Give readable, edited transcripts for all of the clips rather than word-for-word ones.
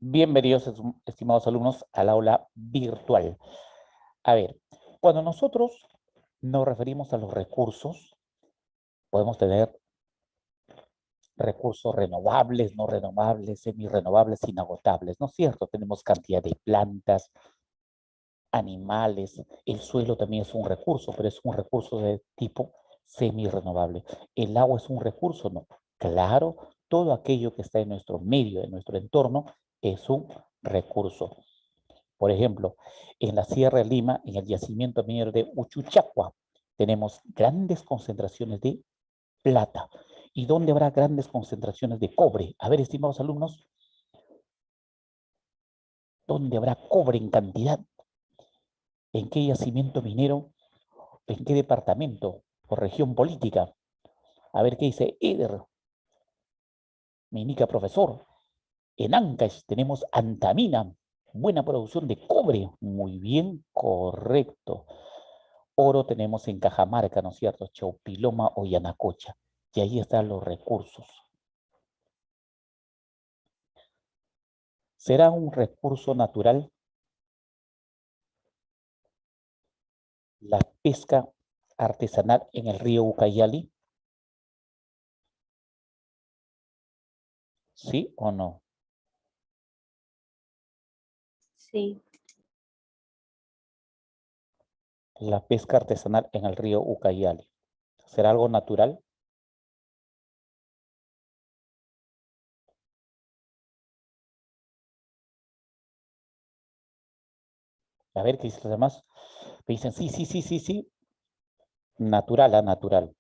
Bienvenidos, estimados alumnos, al aula virtual. A ver, cuando nosotros nos referimos a los recursos, podemos tener recursos renovables, no renovables, semirrenovables, inagotables, ¿no es cierto? Tenemos cantidad de plantas, animales, el suelo también es un recurso, pero es un recurso de tipo semirrenovable. ¿El agua es un recurso? No. Claro, todo aquello que está en nuestro medio, en nuestro entorno, es un recurso. Por ejemplo, en la Sierra de Lima, en el yacimiento minero de Uchuchacua, tenemos grandes concentraciones de plata. ¿Y dónde habrá grandes concentraciones de cobre? A ver, estimados alumnos, ¿dónde habrá cobre en cantidad? ¿En qué yacimiento minero? ¿En qué departamento o región política? A ver qué dice Eder, me indica profesor. En Ancash tenemos antamina, buena producción de cobre. Muy bien, correcto. Oro tenemos en Cajamarca, ¿no es cierto? Chaupiloma o Yanacocha. Y ahí están los recursos. ¿Será un recurso natural la pesca artesanal en el río Ucayali? ¿Sí o no? Sí, La pesca artesanal en el río Ucayali. ¿Será algo natural? A ver qué dicen los demás. Me dicen, sí, sí, sí, sí, sí. Natural, natural.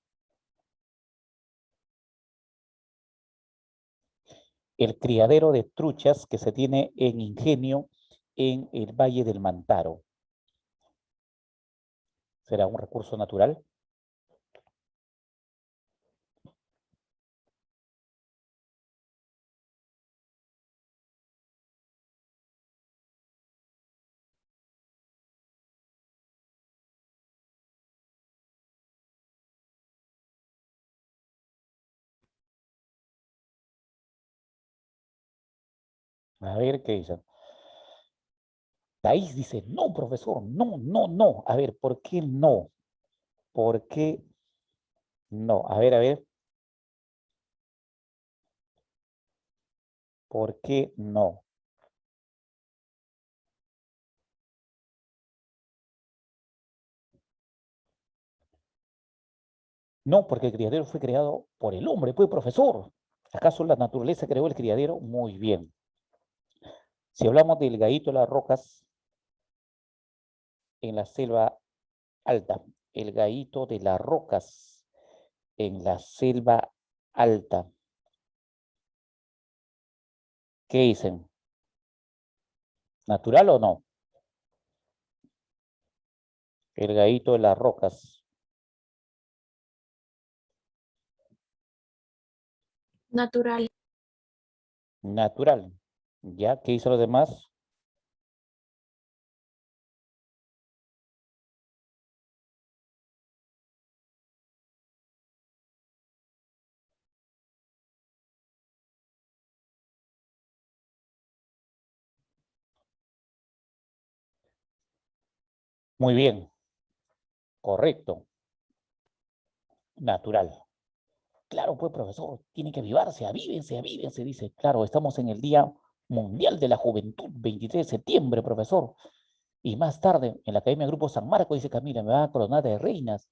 El criadero de truchas que se tiene en Ingenio en el Valle del Mantaro. ¿Será un recurso natural? A ver qué dicen. Thais dice, no, profesor, no, no, no. A ver, ¿por qué no? ¿Por qué no? A ver, ¿por qué no? No, porque el criadero fue creado por el hombre, pues, profesor. ¿Acaso la naturaleza creó el criadero? Muy bien. Si hablamos del gallito de las rocas en la selva alta, el gallito de las rocas en la selva alta, ¿qué dicen? ¿Natural o no? El gallito de las rocas. natural. Natural. ¿Ya? ¿Qué dicen los demás? Muy bien, correcto, natural. Claro, pues, profesor, tiene que avivarse, avívense, dice. Claro, estamos en el Día Mundial de la Juventud, 23 de septiembre, profesor. Y más tarde, en la Academia Grupo San Marco, dice Camila, me van a coronar de reinas.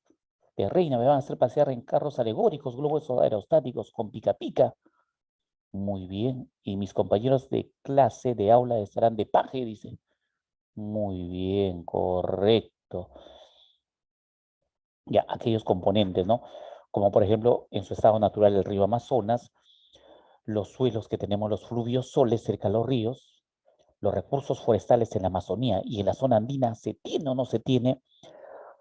De reina, me van a hacer pasear en carros alegóricos, globos aerostáticos con pica pica. Muy bien. Y mis compañeros de clase, de aula, estarán de paje, dice. Muy bien, correcto. Ya, aquellos componentes, ¿no? Como por ejemplo, en su estado natural el río Amazonas, los suelos que tenemos, los fluvios soles cerca de los ríos, los recursos forestales en la Amazonía y en la zona andina, ¿se tiene o no se tiene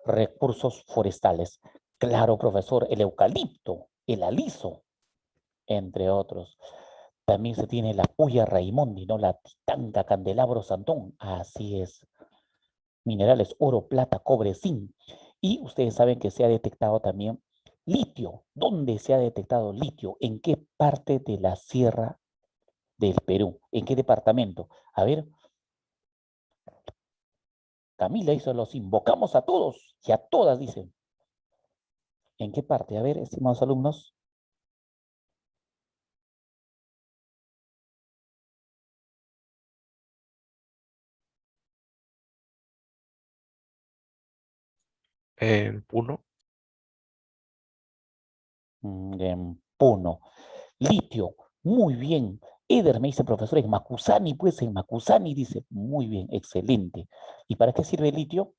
recursos forestales? Claro, profesor, el eucalipto, el aliso, entre otros. También se tiene la puya raimondi, ¿no? La titanga, candelabro, santón. Así es. Minerales, oro, plata, cobre, zinc. Y ustedes saben que se ha detectado también litio. ¿Dónde se ha detectado litio? ¿En qué parte de la Sierra del Perú. ¿En qué departamento? A ver, Camila hizo, los invocamos a todos y a todas, dicen. ¿En qué parte? A ver, estimados alumnos. En Puno. En Puno. Litio, muy bien. Eder me dice, profesor, en Macusani, pues en Macusani, dice, muy bien, excelente. ¿Y para qué sirve el litio?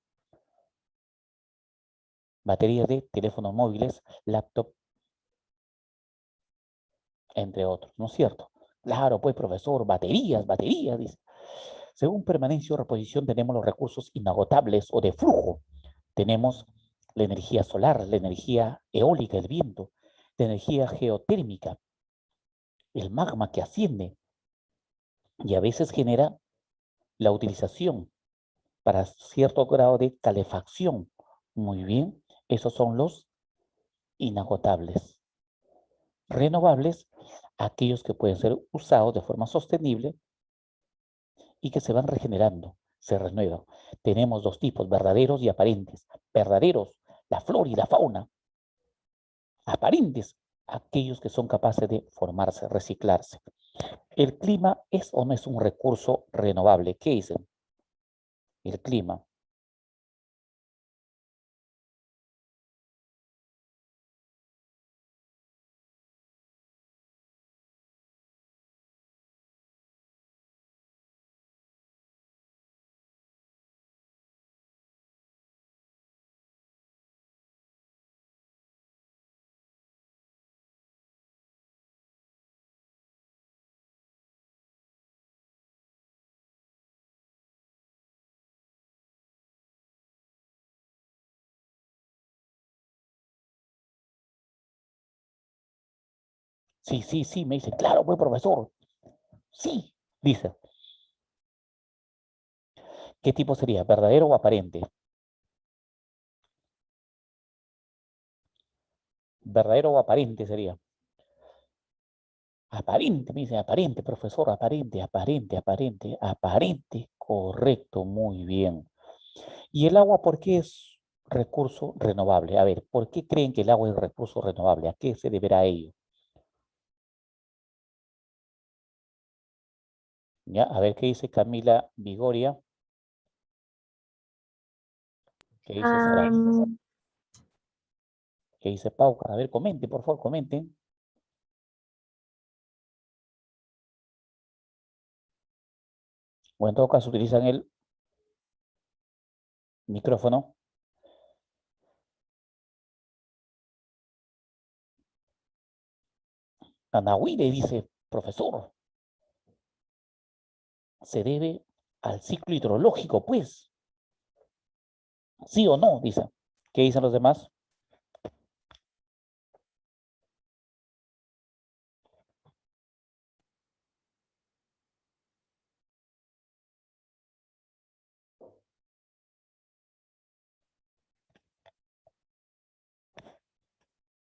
Baterías de teléfonos móviles, laptop, entre otros, ¿no es cierto? Claro, pues, profesor, baterías, dice. Según permanencia o reposición tenemos los recursos inagotables o de flujo. Tenemos la energía solar, la energía eólica, el viento, la energía geotérmica, el magma que asciende y a veces genera la utilización para cierto grado de calefacción. Muy bien, esos son los inagotables. Renovables, aquellos que pueden ser usados de forma sostenible y que se van regenerando, se renuevan. Tenemos dos tipos, verdaderos y aparentes. Verdaderos, la flora y la fauna. Aparentes, aquellos que son capaces de formarse, reciclarse. ¿El clima es o no es un recurso renovable? ¿Qué dicen? El clima. Sí, me dice, claro, pues profesor. Sí, dice. ¿Qué tipo sería? ¿Verdadero o aparente? ¿Verdadero o aparente sería? Aparente, me dice, aparente, profesor, aparente. Correcto, muy bien. ¿Y el agua por qué es recurso renovable? A ver, ¿por qué creen que el agua es recurso renovable? ¿A qué se deberá ello? ¿Ya? A ver, ¿qué dice Camila Vigoria? ¿Qué dice Sara? Am, ¿Qué dice Pauca? A ver, comente, por favor, comenten. O en todo caso utilizan el micrófono. Anahuire dice, profesor, se debe al ciclo hidrológico, pues. ¿Sí o no? Dice. ¿Qué dicen los demás?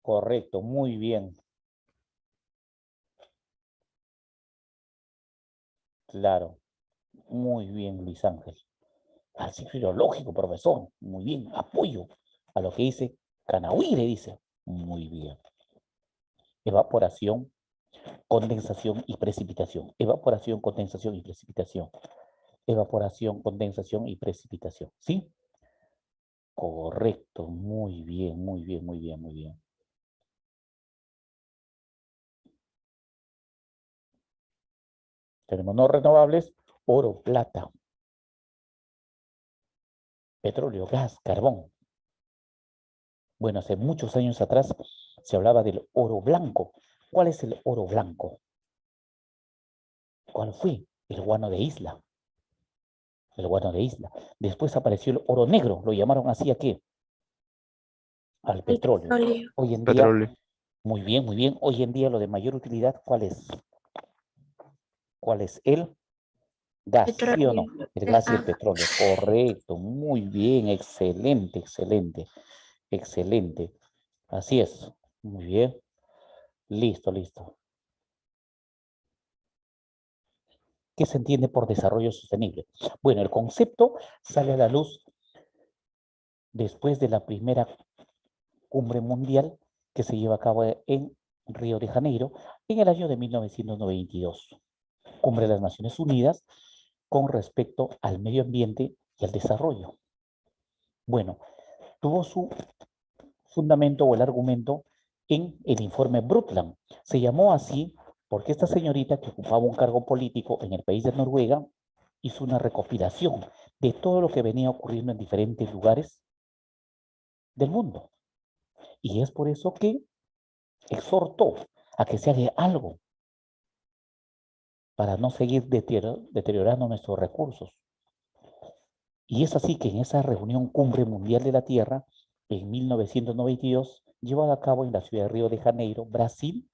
Correcto, muy bien. Claro, muy bien, Luis Ángel. Al ciclo hidrológico, profesor. Muy bien, apoyo a lo que dice Canahuire, dice. Muy bien. Evaporación, condensación y precipitación. Evaporación, condensación y precipitación. Evaporación, condensación y precipitación. ¿Sí? Correcto, muy bien, muy bien, muy bien, muy bien. Tenemos no renovables, oro, plata, petróleo, gas, carbón. Bueno, hace muchos años atrás se hablaba del oro blanco. ¿Cuál es el oro blanco? ¿Cuál fue? El guano de isla. El guano de isla. Después apareció el oro negro. Lo llamaron así a qué? Al el petróleo. petróleo. Hoy en día, Petróleo. muy bien, muy bien. Hoy en día lo de mayor utilidad, ¿cuál es? ¿Cuál es? El gas, ¿sí o no? Petróleo. El gas y el Ajá. petróleo. Correcto, muy bien, excelente, excelente, excelente. Así es. Muy bien. Listo, listo. ¿Qué se entiende por desarrollo sostenible? Bueno, el concepto sale a la luz después de la primera cumbre mundial que se lleva a cabo en Río de Janeiro en el año de 1992. Cumbre de las Naciones Unidas con respecto al medio ambiente y al desarrollo. Bueno, tuvo su fundamento o el argumento en el informe Brundtland. Se llamó así porque esta señorita que ocupaba un cargo político en el país de Noruega hizo una recopilación de todo lo que venía ocurriendo en diferentes lugares del mundo. Y es por eso que exhortó a que se haga algo para no seguir deteriorando nuestros recursos. Y es así que en esa reunión Cumbre Mundial de la Tierra, en 1992, llevada a cabo en la ciudad de Río de Janeiro, Brasil,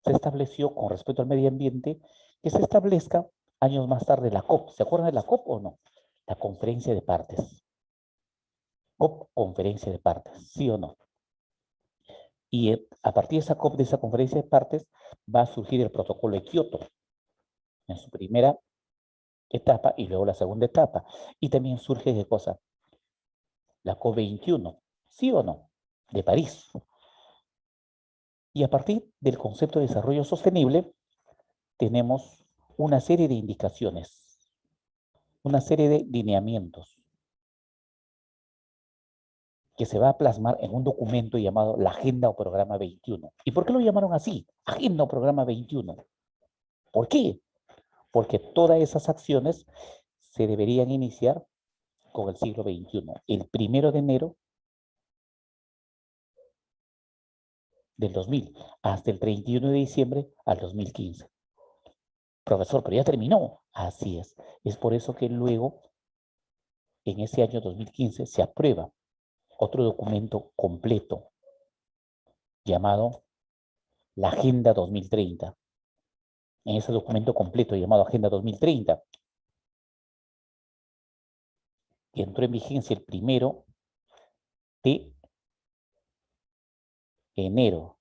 se estableció con respecto al medio ambiente que se establezca años más tarde la COP. ¿Se acuerdan de la COP o no? La conferencia de partes. COP, conferencia de partes, ¿sí o no? Y a partir de esa COP, de esa conferencia de partes, va a surgir el protocolo de Kioto en su primera etapa y luego la segunda etapa. Y también surge, ¿qué cosa? La COP21, ¿sí o no? De París. Y a partir del concepto de desarrollo sostenible, tenemos una serie de indicaciones, una serie de lineamientos que se va a plasmar en un documento llamado la Agenda o Programa 21. ¿Y por qué lo llamaron así? Agenda o Programa 21. ¿Por qué? Porque todas esas acciones se deberían iniciar con el siglo XXI, el 1 de enero del 2000 hasta el 31 de diciembre al 2015. Profesor, pero ya terminó. Así es. Es por eso que luego, en ese año 2015, se aprueba otro documento completo llamado la Agenda 2030. En ese documento completo llamado Agenda 2030, que entró en vigencia el 1 de enero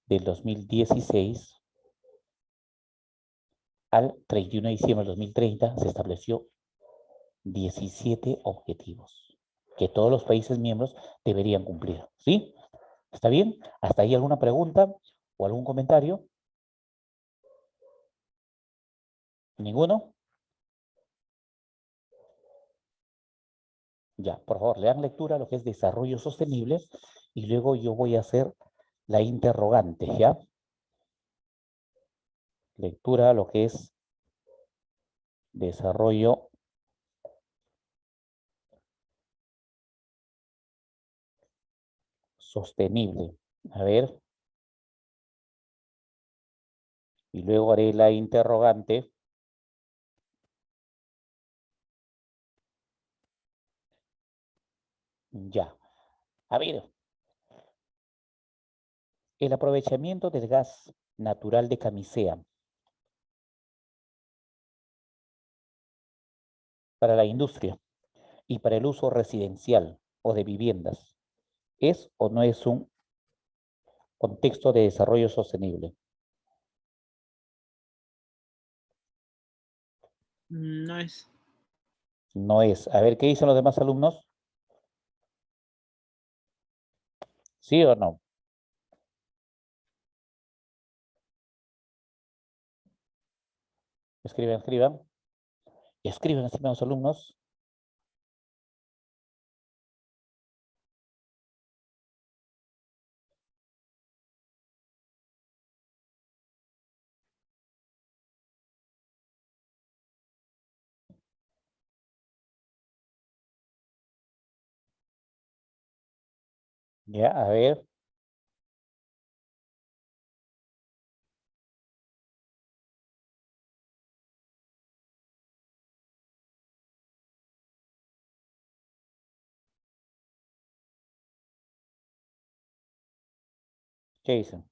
del 2016 al 31 de diciembre del 2030, se estableció 17 objetivos que todos los países miembros deberían cumplir. ¿Sí? ¿Está bien? ¿Hasta ahí alguna pregunta o algún comentario? ¿Ninguno? Ya, por favor, lean lectura a lo que es desarrollo sostenible y luego yo voy a hacer la interrogante, ¿ya? Lectura a lo que es desarrollo sostenible. A ver, y luego haré la interrogante. Ya. A ver, el aprovechamiento del gas natural de camisea para la industria y para el uso residencial o de viviendas, ¿es o no es un contexto de desarrollo sostenible? No es. No es. A ver, ¿qué dicen los demás alumnos? ¿Sí o no? Escriban, escriban. Escriban, estimados alumnos. Ya, a ver. ¿Qué dicen?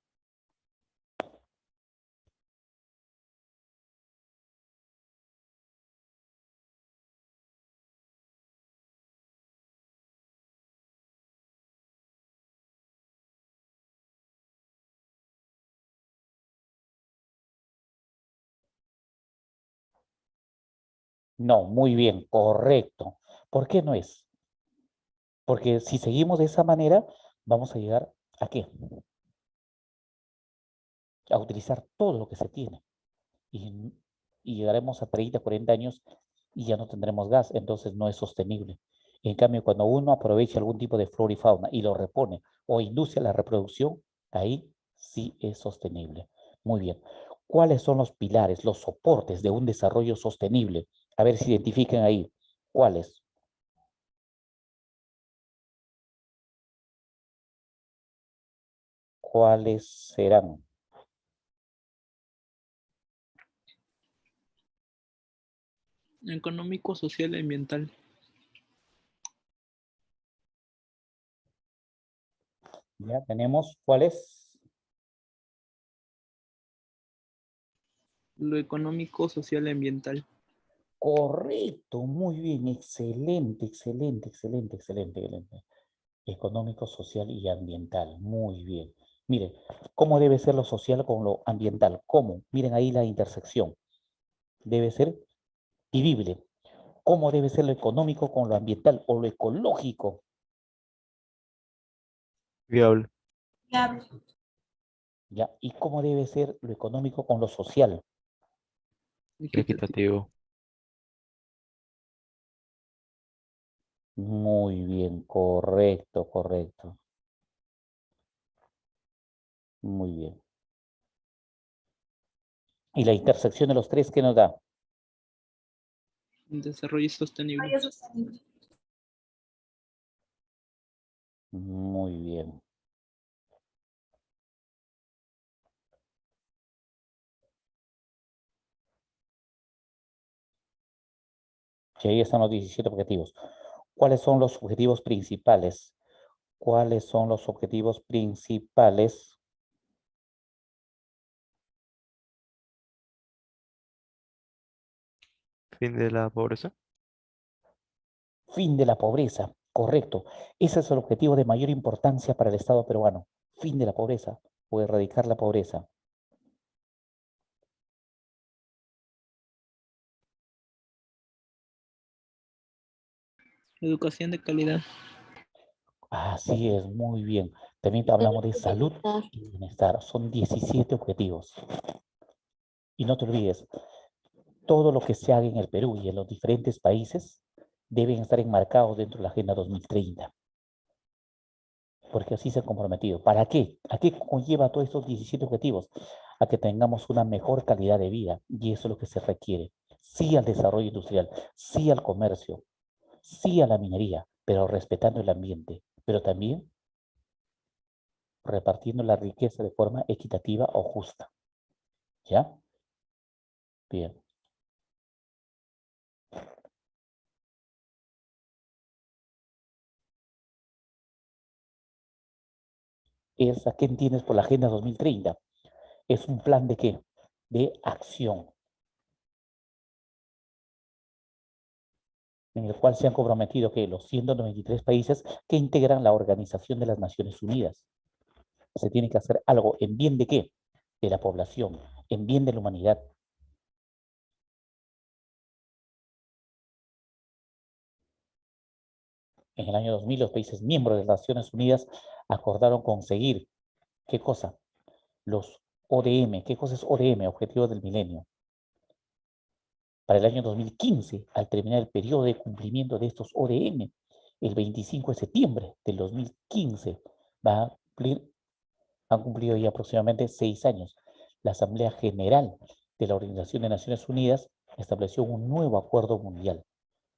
No, muy bien, correcto. ¿Por qué no es? Porque si seguimos de esa manera, vamos a llegar ¿a qué? A utilizar todo lo que se tiene. Y, y llegaremos a 30, 40 años y ya no tendremos gas, entonces no es sostenible. En cambio, cuando uno aprovecha algún tipo de flora y fauna y lo repone o induce a la reproducción, ahí sí es sostenible. Muy bien. ¿Cuáles son los pilares, los soportes de un desarrollo sostenible? A ver si identifican ahí. ¿Cuáles? ¿Cuáles serán? Económico, social y ambiental. Ya tenemos cuáles. Lo económico, social y ambiental. Correcto, muy bien, excelente, excelente, excelente, excelente, excelente. Económico, social y ambiental, muy bien. Mire, ¿cómo debe ser lo social con lo ambiental? ¿Cómo? Miren ahí la intersección. Debe ser vivible. ¿Cómo debe ser lo económico con lo ambiental o lo ecológico? Viable. Viable. ¿Ya? ¿Y cómo debe ser lo económico con lo social? Equitativo. Equitativo. Muy bien, correcto, correcto. Muy bien. ¿Y la intersección de los tres qué nos da? Desarrollo sostenible. Desarrollo sostenible. Muy bien. Y ahí están los 17 objetivos. ¿Cuáles son los objetivos principales? ¿Cuáles son los objetivos principales? Fin de la pobreza. Fin de la pobreza, correcto. Ese es el objetivo de mayor importancia para el Estado peruano. Fin de la pobreza o erradicar la pobreza. Educación de calidad. Así es, muy bien. También hablamos de salud Bienestar. y bienestar. Son 17 objetivos. Y no te olvides, todo lo que se haga en el Perú y en los diferentes países deben estar enmarcados dentro de la Agenda 2030. Porque así se han comprometido. ¿Para qué? ¿A qué conlleva todos estos 17 objetivos? A que tengamos una mejor calidad de vida y eso es lo que se requiere. Sí al desarrollo industrial, sí al comercio, sí a la minería, pero respetando el ambiente, pero también repartiendo la riqueza de forma equitativa o justa. ¿Ya? Bien. ¿A qué entiendes por la Agenda 2030? Es un plan de qué? De acción, en el cual se han comprometido que los 193 países que integran la Organización de las Naciones Unidas. Se tiene que hacer algo en bien de qué? De la población, en bien de la humanidad. En el año 2000, los países miembros de las Naciones Unidas acordaron conseguir, ¿qué cosa? Los ODM. ¿Qué cosa es ODM? Objetivos del Milenio. Para el año 2015, al terminar el periodo de cumplimiento de estos ODM, el 25 de septiembre del 2015, va a cumplir, han cumplido ya aproximadamente 6 años. La Asamblea General de la Organización de Naciones Unidas estableció un nuevo acuerdo mundial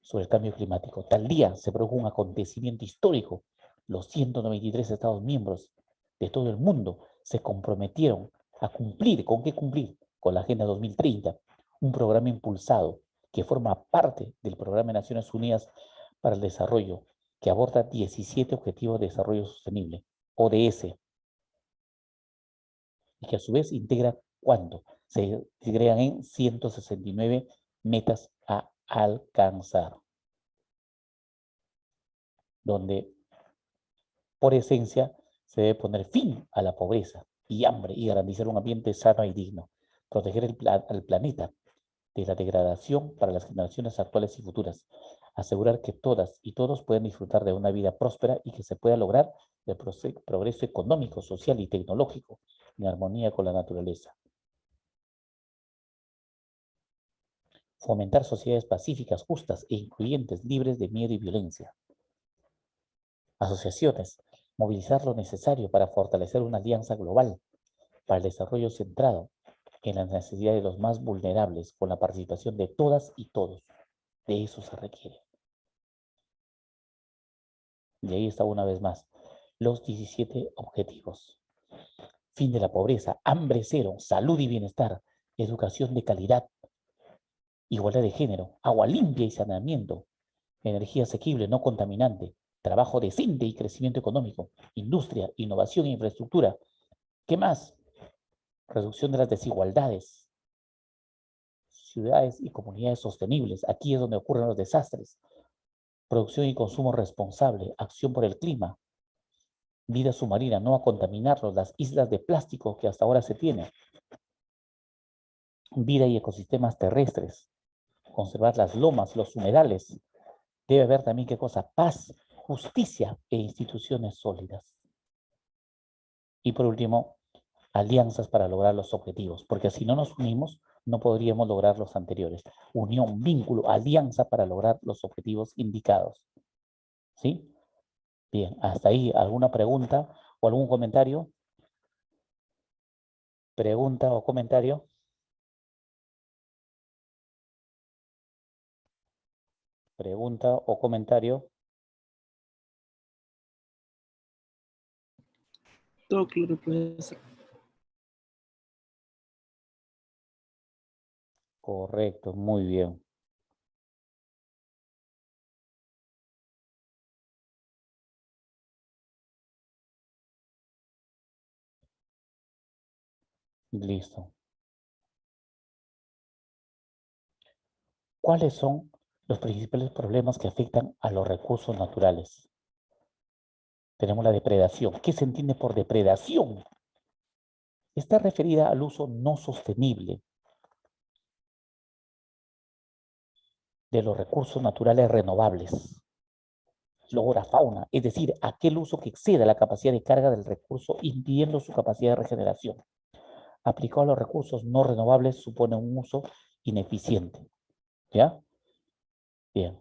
sobre el cambio climático. Tal día se produjo un acontecimiento histórico. Los 193 Estados miembros de todo el mundo se comprometieron a cumplir. ¿Con qué cumplir? Con la Agenda 2030, un programa impulsado que forma parte del Programa de Naciones Unidas para el Desarrollo, que aborda 17 Objetivos de Desarrollo Sostenible, ODS, y que a su vez integra ¿cuánto? Se integran en 169 metas a alcanzar, donde por esencia se debe poner fin a la pobreza y hambre y garantizar un ambiente sano y digno, proteger al planeta de la degradación para las generaciones actuales y futuras. Asegurar que todas y todos puedan disfrutar de una vida próspera y que se pueda lograr el progreso económico, social y tecnológico en armonía con la naturaleza. Fomentar sociedades pacíficas, justas e incluyentes, libres de miedo y violencia. Asociaciones. Movilizar lo necesario para fortalecer una alianza global para el desarrollo centrado en las necesidades de los más vulnerables, con la participación de todas y todos. De eso se requiere. Y ahí está una vez más. Los 17 objetivos. Fin de la pobreza, hambre cero, salud y bienestar, educación de calidad, igualdad de género, agua limpia y saneamiento, energía asequible, no contaminante, trabajo decente y crecimiento económico, industria, innovación e infraestructura. ¿Qué más? Reducción de las desigualdades, ciudades y comunidades sostenibles. Aquí es donde ocurren los desastres. Producción y consumo responsable, acción por el clima, vida submarina, no a contaminarlos, las islas de plástico que hasta ahora se tienen, vida y ecosistemas terrestres, conservar las lomas, los humedales. Debe haber también, ¿qué cosa? Paz, justicia e instituciones sólidas. Y por último, alianzas para lograr los objetivos, porque si no nos unimos, no podríamos lograr los anteriores. Unión, vínculo, alianza para lograr los objetivos indicados. ¿Sí? Bien, hasta ahí, ¿alguna pregunta o algún comentario? ¿Pregunta o comentario? ¿Pregunta o comentario? Todo claro, profesor. Correcto, muy bien. Listo. ¿Cuáles son los principales problemas que afectan a los recursos naturales? Tenemos la depredación. ¿Qué se entiende por depredación? Está referida al uso no sostenible de los recursos naturales renovables, flora, fauna, es decir, aquel uso que exceda la capacidad de carga del recurso, impidiendo su capacidad de regeneración. Aplicado a los recursos no renovables supone un uso ineficiente. ¿Ya? Bien.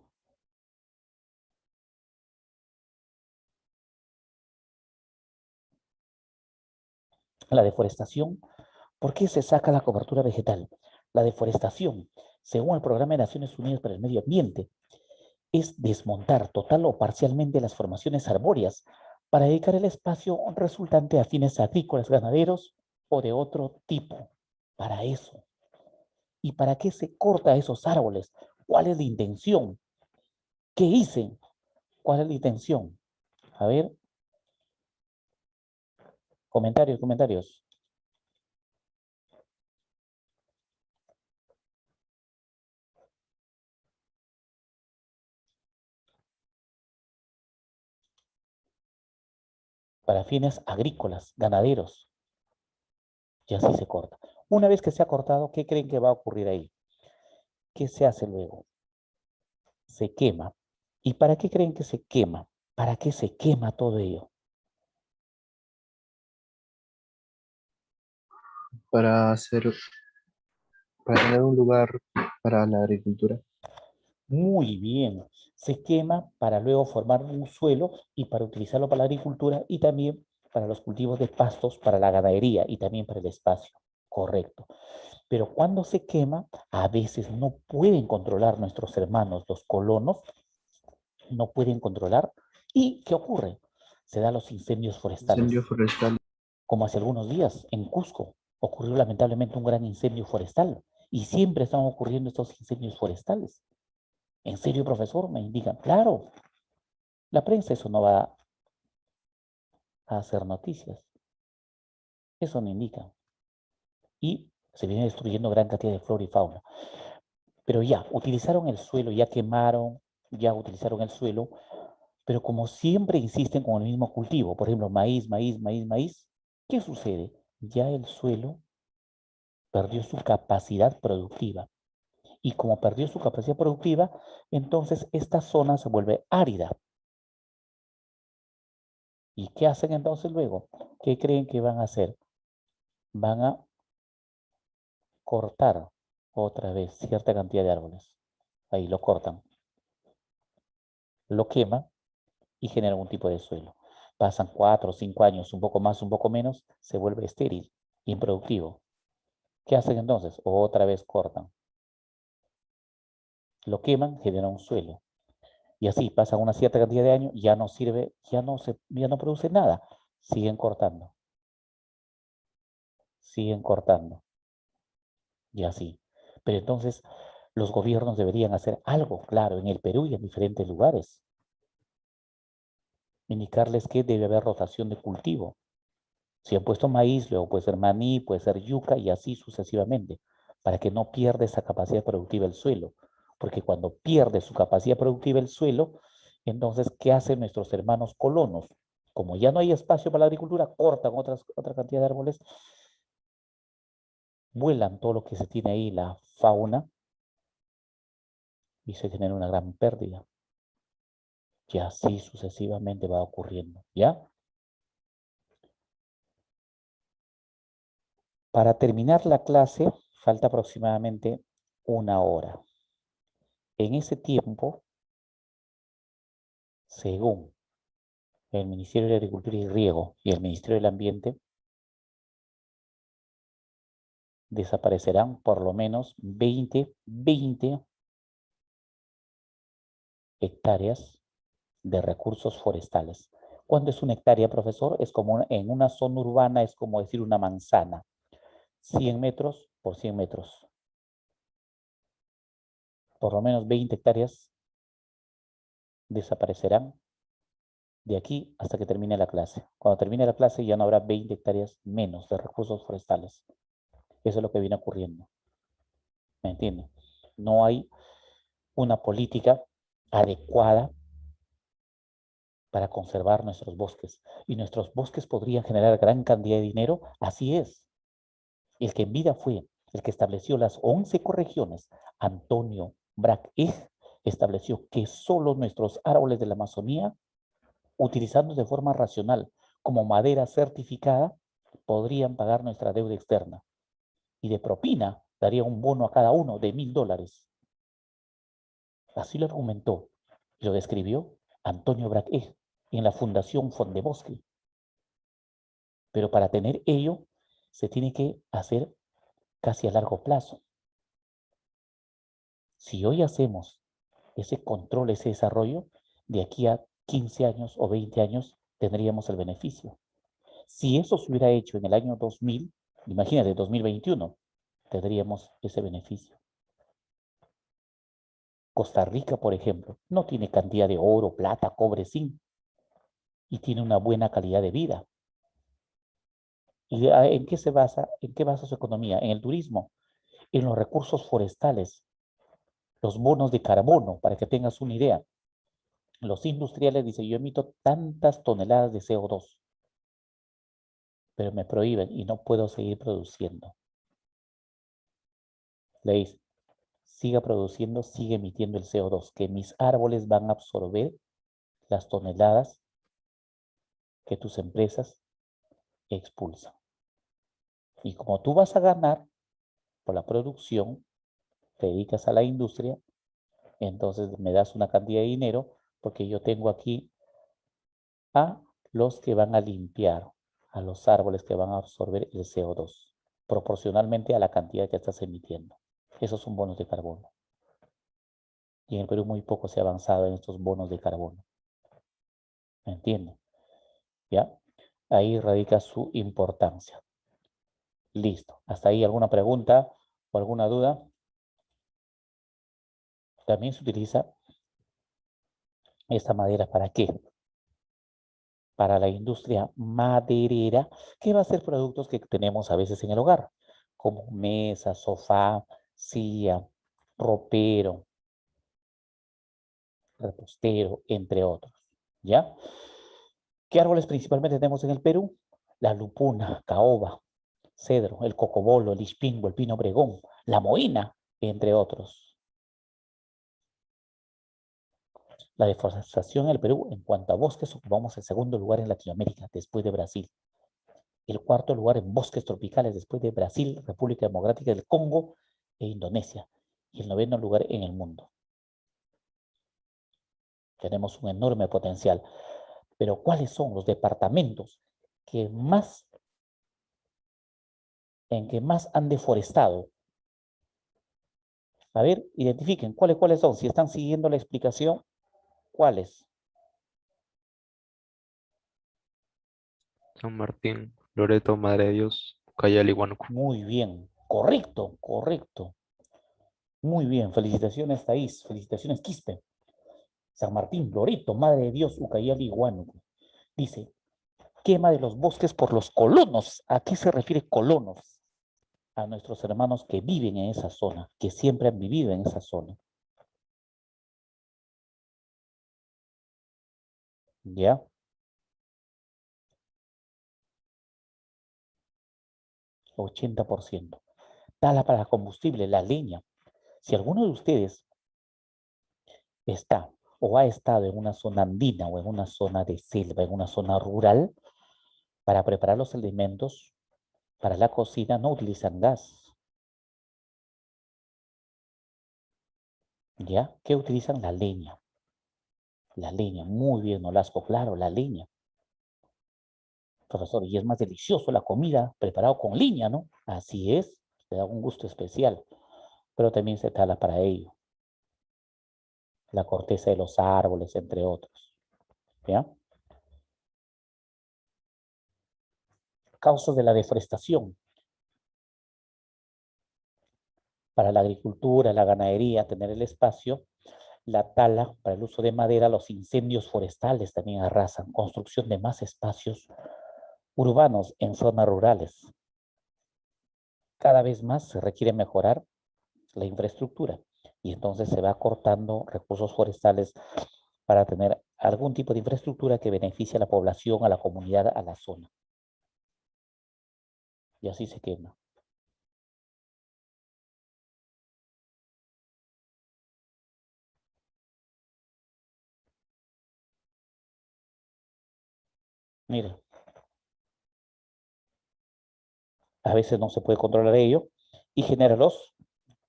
La deforestación. ¿Por qué se saca la cobertura vegetal? La deforestación, según el Programa de Naciones Unidas para el Medio Ambiente, es desmontar total o parcialmente las formaciones arbóreas para dedicar el espacio resultante a fines agrícolas, ganaderos o de otro tipo. Para eso. ¿Y para qué se corta esos árboles? ¿Cuál es la intención? ¿Qué dicen? ¿Cuál es la intención? A ver. Comentarios, comentarios. Para fines agrícolas, ganaderos. Y así se corta. Una vez que se ha cortado, ¿qué creen que va a ocurrir ahí? ¿Qué se hace luego? Se quema. ¿Y para qué creen que se quema? ¿Para qué se quema todo ello? Para hacer, para tener un lugar para la agricultura. Muy bien. Se quema para luego formar un suelo y para utilizarlo para la agricultura y también para los cultivos de pastos, para la ganadería y también para el espacio. Correcto. Pero cuando se quema, a veces no pueden controlar nuestros hermanos, los colonos, no pueden controlar. ¿Y qué ocurre? Se dan los incendios forestales. Incendio forestal. Como hace algunos días en Cusco ocurrió lamentablemente un gran incendio forestal y siempre están ocurriendo estos incendios forestales. ¿En serio, profesor? Me indican. Claro, la prensa eso no va a hacer noticias. Eso no indica. Y se viene destruyendo gran cantidad de flora y fauna. Pero ya, utilizaron el suelo, ya quemaron, ya utilizaron el suelo, pero como siempre insisten con el mismo cultivo, por ejemplo, maíz, maíz, maíz, maíz, ¿qué sucede? Ya el suelo perdió su capacidad productiva. Y como perdió su capacidad productiva, entonces esta zona se vuelve árida. ¿Y qué hacen entonces luego? ¿Qué creen que van a hacer? Van a cortar otra vez cierta cantidad de árboles. Ahí lo cortan, lo queman y generan un tipo de suelo. Pasan 4 o 5 años, un poco más, un poco menos, se vuelve estéril, improductivo. ¿Qué hacen entonces? Otra vez cortan. Lo queman, generan un suelo. Y así pasan una cierta cantidad de años, ya no sirve, ya no produce nada. Siguen cortando. Siguen cortando. Y así. Pero entonces los gobiernos deberían hacer algo, claro, en el Perú y en diferentes lugares. Indicarles que debe haber rotación de cultivo. Si han puesto maíz, luego puede ser maní, puede ser yuca y así sucesivamente, para que no pierda esa capacidad productiva el suelo. Porque cuando pierde su capacidad productiva el suelo, entonces, ¿qué hacen nuestros hermanos colonos? Como ya no hay espacio para la agricultura, cortan otra cantidad de árboles, vuelan todo lo que se tiene ahí, la fauna, y se genera una gran pérdida. Y así sucesivamente va ocurriendo, ¿ya? Para terminar la clase, falta aproximadamente 1 hora. En ese tiempo, según el Ministerio de Agricultura y Riego y el Ministerio del Ambiente, desaparecerán por lo menos 20 hectáreas de recursos forestales. ¿Cuánto es una hectárea, profesor? Es como en una zona urbana, es como decir una manzana. 100 metros por 100 metros. Por lo menos 20 hectáreas desaparecerán de aquí hasta que termine la clase. Cuando termine la clase ya no habrá 20 hectáreas menos de recursos forestales. Eso es lo que viene ocurriendo. ¿Me entienden? No hay una política adecuada para conservar nuestros bosques. Y nuestros bosques podrían generar gran cantidad de dinero. Así es. El que en vida fue el que estableció las 11 ecorregiones, Antonio Braque, estableció que solo nuestros árboles de la Amazonía, utilizados de forma racional como madera certificada, podrían pagar nuestra deuda externa. Y de propina daría un bono a cada uno de $1000. Así lo argumentó y lo describió Antonio Braque en la Fundación Fondebosque. Pero para tener ello, se tiene que hacer casi a largo plazo. Si hoy hacemos ese control, ese desarrollo, de aquí a 15 años o 20 años tendríamos el beneficio. Si eso se hubiera hecho en el año 2000, imagínate, 2021, tendríamos ese beneficio. Costa Rica, por ejemplo, no tiene cantidad de oro, plata, cobre, zinc, y tiene una buena calidad de vida. ¿Y en qué se basa? ¿En qué basa su economía? En el turismo, en los recursos forestales, los bonos de carbono, para que tengas una idea. Los industriales dicen, yo emito tantas toneladas de CO2, pero me prohíben y no puedo seguir produciendo. Le dice, siga produciendo, sigue emitiendo el CO2, que mis árboles van a absorber las toneladas que tus empresas expulsan. Y como tú vas a ganar por la producción, te dedicas a la industria, entonces me das una cantidad de dinero porque yo tengo aquí a los que van a limpiar, a los árboles que van a absorber el CO2, proporcionalmente a la cantidad que estás emitiendo. Esos son bonos de carbono. Y en el Perú muy poco se ha avanzado en estos bonos de carbono. ¿Me entienden? ¿Ya? Ahí radica su importancia. Listo. ¿Hasta ahí alguna pregunta o alguna duda? También se utiliza esta madera ¿para qué? Para la industria maderera, que va a ser productos que tenemos a veces en el hogar, como mesa, sofá, silla, ropero, repostero, entre otros. ¿Ya? ¿Qué árboles principalmente tenemos en el Perú? La lupuna, caoba, cedro, el cocobolo, el ispingo, el pino bregón, la moina, entre otros. La deforestación en el Perú, en cuanto a bosques, ocupamos el segundo lugar en Latinoamérica, después de Brasil. El cuarto lugar en bosques tropicales, después de Brasil, República Democrática del Congo e Indonesia. Y el noveno lugar en el mundo. Tenemos un enorme potencial. Pero ¿cuáles son los departamentos en que más han deforestado? A ver, identifiquen cuáles son. Si están siguiendo la explicación, ¿cuáles? San Martín, Loreto, Madre de Dios, Ucayali, Huánuco. Muy bien. Correcto, correcto. Muy bien. Felicitaciones, Thaís. Felicitaciones, Quispe. San Martín, Loreto, Madre de Dios, Ucayali y Huánuco. Dice, quema de los bosques por los colonos. ¿A qué se refiere colonos? A nuestros hermanos que viven en esa zona, que siempre han vivido en esa zona. ¿Ya? %. Tala para combustible, la leña. Si alguno de ustedes está o ha estado en una zona andina o en una zona de selva, en una zona rural, para preparar los alimentos para la cocina no utilizan gas. ¿Ya? ¿Qué utilizan? La leña. La leña, muy bien, Olasco, claro, la leña. Profesor, y es más delicioso la comida preparada con leña, ¿no? Así es, le da un gusto especial, pero también se tala para ello. La corteza de los árboles, entre otros. ¿Ya? Causas de la deforestación. Para la agricultura, la ganadería, tener el espacio, la tala para el uso de madera, los incendios forestales también arrasan, construcción de más espacios urbanos en zonas rurales. Cada vez más se requiere mejorar la infraestructura y entonces se va cortando recursos forestales para tener algún tipo de infraestructura que beneficie a la población, a la comunidad, a la zona. Y así se quema. Mira, a veces no se puede controlar ello y genera los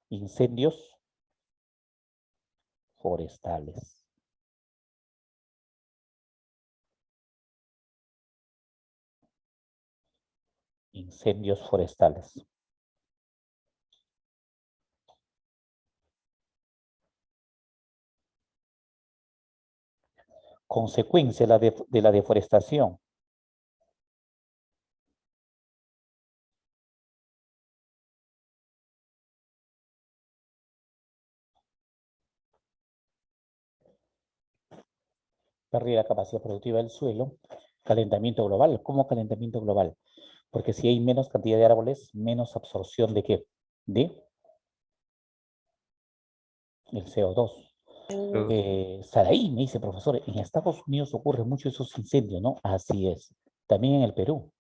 incendios forestales. Incendios forestales. Consecuencia de la deforestación. Pérdida de capacidad productiva del suelo. Calentamiento global. ¿Cómo calentamiento global? Porque si hay menos cantidad de árboles, menos absorción de ¿qué? De el CO2. Saraí me dice, profesor, en Estados Unidos ocurren mucho esos incendios, ¿no? Así es. También en el Perú.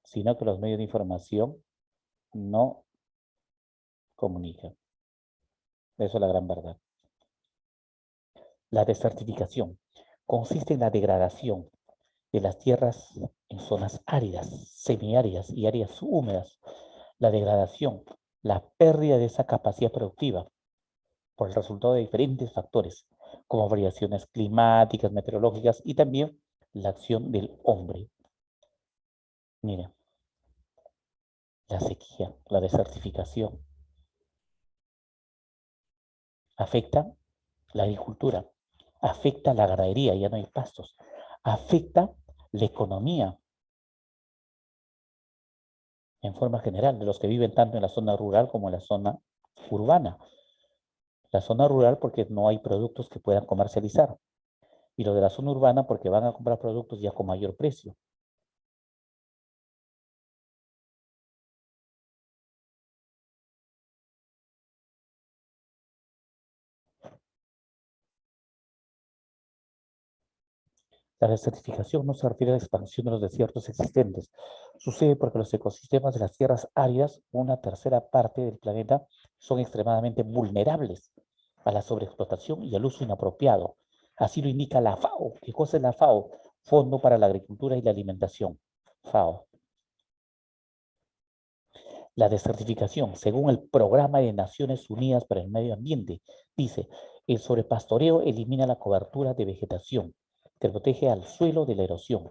Sino que los medios de información no comunican. Eso es la gran verdad. La desertificación consiste en la degradación de las tierras en zonas áridas, semiáridas y áreas húmedas. La degradación, la pérdida de esa capacidad productiva por el resultado de diferentes factores, como variaciones climáticas, meteorológicas y también la acción del hombre. Miren, la sequía, la desertificación, afecta la agricultura, afecta la ganadería, ya no hay pastos, afecta la economía en forma general de los que viven tanto en la zona rural como en la zona urbana. La zona rural porque no hay productos que puedan comercializar y lo de la zona urbana porque van a comprar productos ya con mayor precio. La desertificación no se refiere a la expansión de los desiertos existentes. Sucede porque los ecosistemas de las tierras áridas, una tercera parte del planeta, son extremadamente vulnerables a la sobreexplotación y al uso inapropiado. Así lo indica la FAO. ¿Qué cosa es la FAO? Fondo para la Agricultura y la Alimentación. FAO. La desertificación, según el Programa de Naciones Unidas para el Medio Ambiente, dice, el sobrepastoreo elimina la cobertura de vegetación, que protege al suelo de la erosión.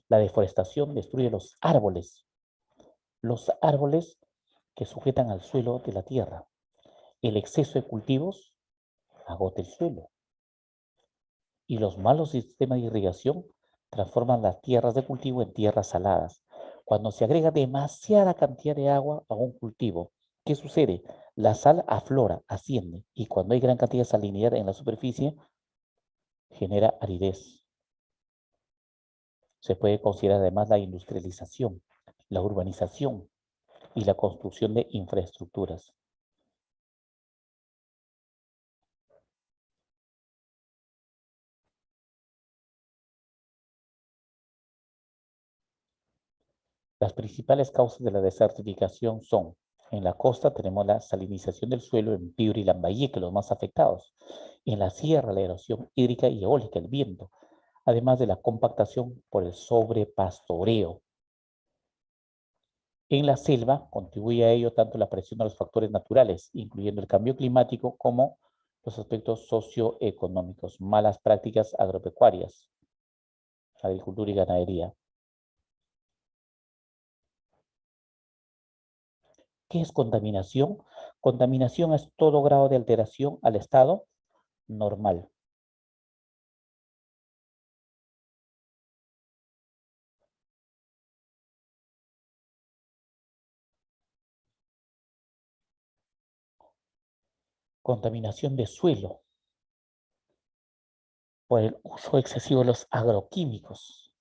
La deforestación destruye los árboles que sujetan al suelo de la tierra. El exceso de cultivos agota el suelo. Y los malos sistemas de irrigación transforman las tierras de cultivo en tierras saladas. Cuando se agrega demasiada cantidad de agua a un cultivo, ¿qué sucede? La sal aflora, asciende, y cuando hay gran cantidad de salinidad en la superficie, genera aridez. Se puede considerar además la industrialización, la urbanización y la construcción de infraestructuras. Las principales causas de la desertificación son, en la costa tenemos la salinización del suelo en Piura y Lambayeque, los más afectados. En la sierra, la erosión hídrica y eólica, el viento, además de la compactación por el sobrepastoreo. En la selva contribuye a ello tanto la presión de los factores naturales, incluyendo el cambio climático, como los aspectos socioeconómicos, malas prácticas agropecuarias, agricultura y ganadería. ¿Qué es contaminación? Contaminación es todo grado de alteración al estado normal. Contaminación de suelo por el uso excesivo de los agroquímicos,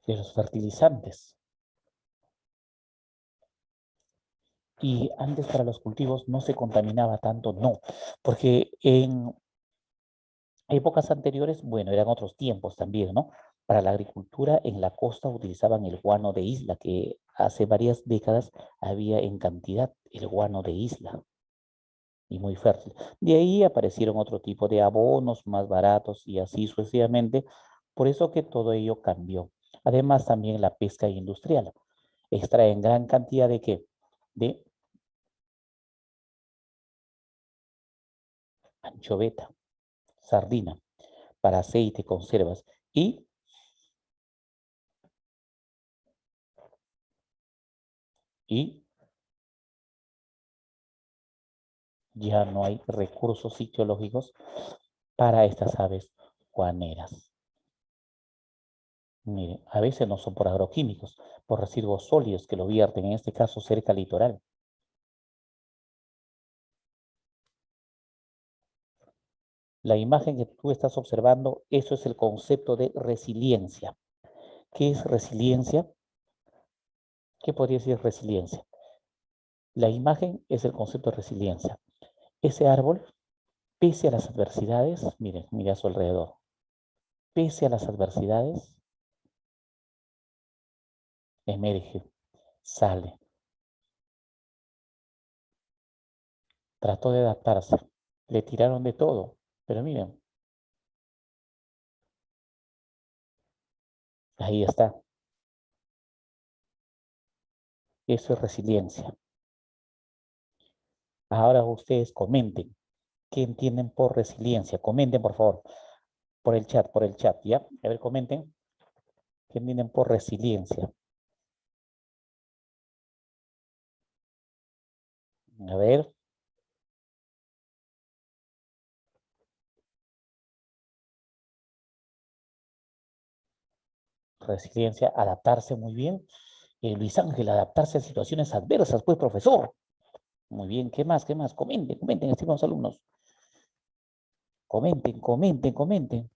de los fertilizantes. Y antes para los cultivos no se contaminaba tanto, no, porque en épocas anteriores, bueno, eran otros tiempos también, ¿no? Para la agricultura en la costa utilizaban el guano de isla, que hace varias décadas había en cantidad el guano de isla y muy fértil. De ahí aparecieron otro tipo de abonos más baratos y así sucesivamente. Por eso que todo ello cambió. Además, también la pesca industrial. Extraen gran cantidad de ¿qué? De anchoveta, sardina, para aceite, conservas y ya no hay recursos sitiológicos para estas aves guaneras. Miren, a veces no son por agroquímicos, por residuos sólidos que lo vierten, en este caso cerca al litoral. La imagen que tú estás observando, eso es el concepto de resiliencia. ¿Qué es resiliencia? ¿Qué podría decir resiliencia? La imagen es el concepto de resiliencia. Ese árbol, pese a las adversidades, miren, mira a su alrededor, pese a las adversidades, emerge, sale, trató de adaptarse, le tiraron de todo, pero miren, ahí está. Eso es resiliencia. Ahora ustedes comenten. ¿Qué entienden por resiliencia? Comenten, por favor, por el chat, ¿ya? A ver, comenten. ¿Qué entienden por resiliencia? A ver, resiliencia, adaptarse muy bien. Luis Ángel, adaptarse a situaciones adversas, pues, profesor. Muy bien, ¿qué más? ¿Qué más? Comenten, comenten, estimados alumnos. Comenten, comenten, comenten.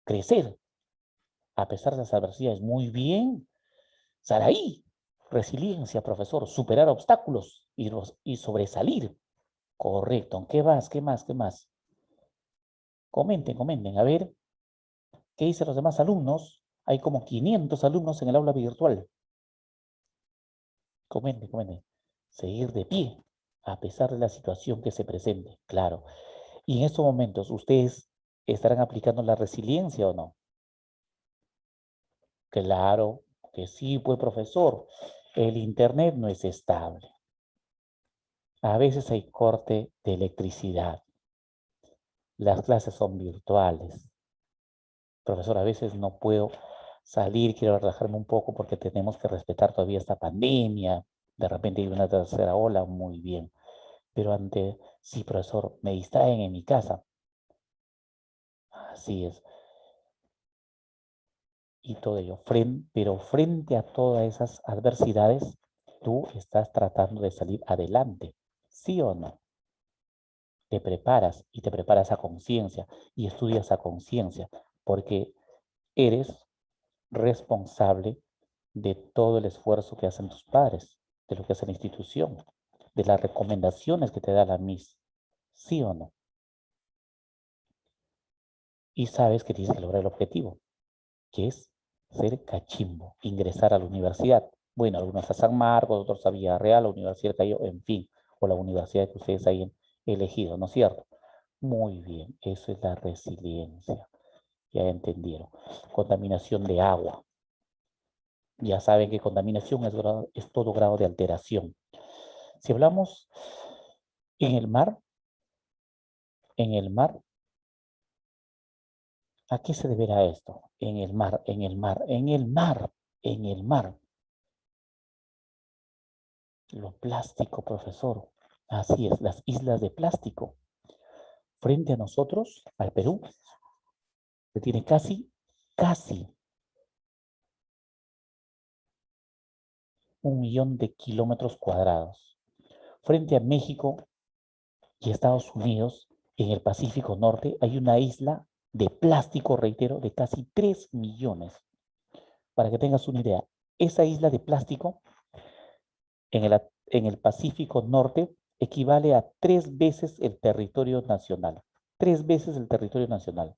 Crecer, a pesar de las adversidades. Muy bien. Saraí, resiliencia, profesor. Superar obstáculos y sobresalir. Correcto. ¿Qué más? ¿Qué más? ¿Qué más? Comenten, comenten. A ver, ¿qué dicen los demás alumnos? Hay como 500 alumnos en el aula virtual. Comente, comente. Seguir de pie, a pesar de la situación que se presente, claro. Y en estos momentos, ¿ustedes estarán aplicando la resiliencia o no? Claro que sí, pues profesor. El internet no es estable. A veces hay corte de electricidad. Las clases son virtuales. Profesor, a veces no puedo salir, quiero relajarme un poco porque tenemos que respetar todavía esta pandemia. De repente hay una tercera ola, muy bien. Pero sí, profesor, me distraen en mi casa. Así es. Y todo ello. Pero frente a todas esas adversidades, tú estás tratando de salir adelante. ¿Sí o no? Te preparas y te preparas a conciencia y estudias a conciencia porque eres responsable de todo el esfuerzo que hacen tus padres, de lo que hace la institución, de las recomendaciones que te da la MIS. ¿Sí o no? Y sabes que tienes que lograr el objetivo, que es ser cachimbo, ingresar a la universidad. Bueno, algunos a San Marcos, otros a Villarreal, la Universidad de Cayo, en fin, o la universidad que ustedes hayan elegido, ¿no es cierto? Muy bien, eso es la resiliencia. Ya entendieron. Contaminación de agua. Ya saben que contaminación es todo grado de alteración. Si hablamos en el mar, en el mar, ¿a qué se deberá esto? En el mar, en el mar, en el mar, en el mar. Lo plástico, profesor. Así es, las islas de plástico. Frente a nosotros, al Perú, que tiene casi 1 millón de kilómetros cuadrados. Frente a México y Estados Unidos, en el Pacífico Norte, hay una isla de plástico, reitero, de casi 3 millones. Para que tengas una idea, esa isla de plástico en el Pacífico Norte equivale a 3 veces el territorio nacional. 3 veces el territorio nacional.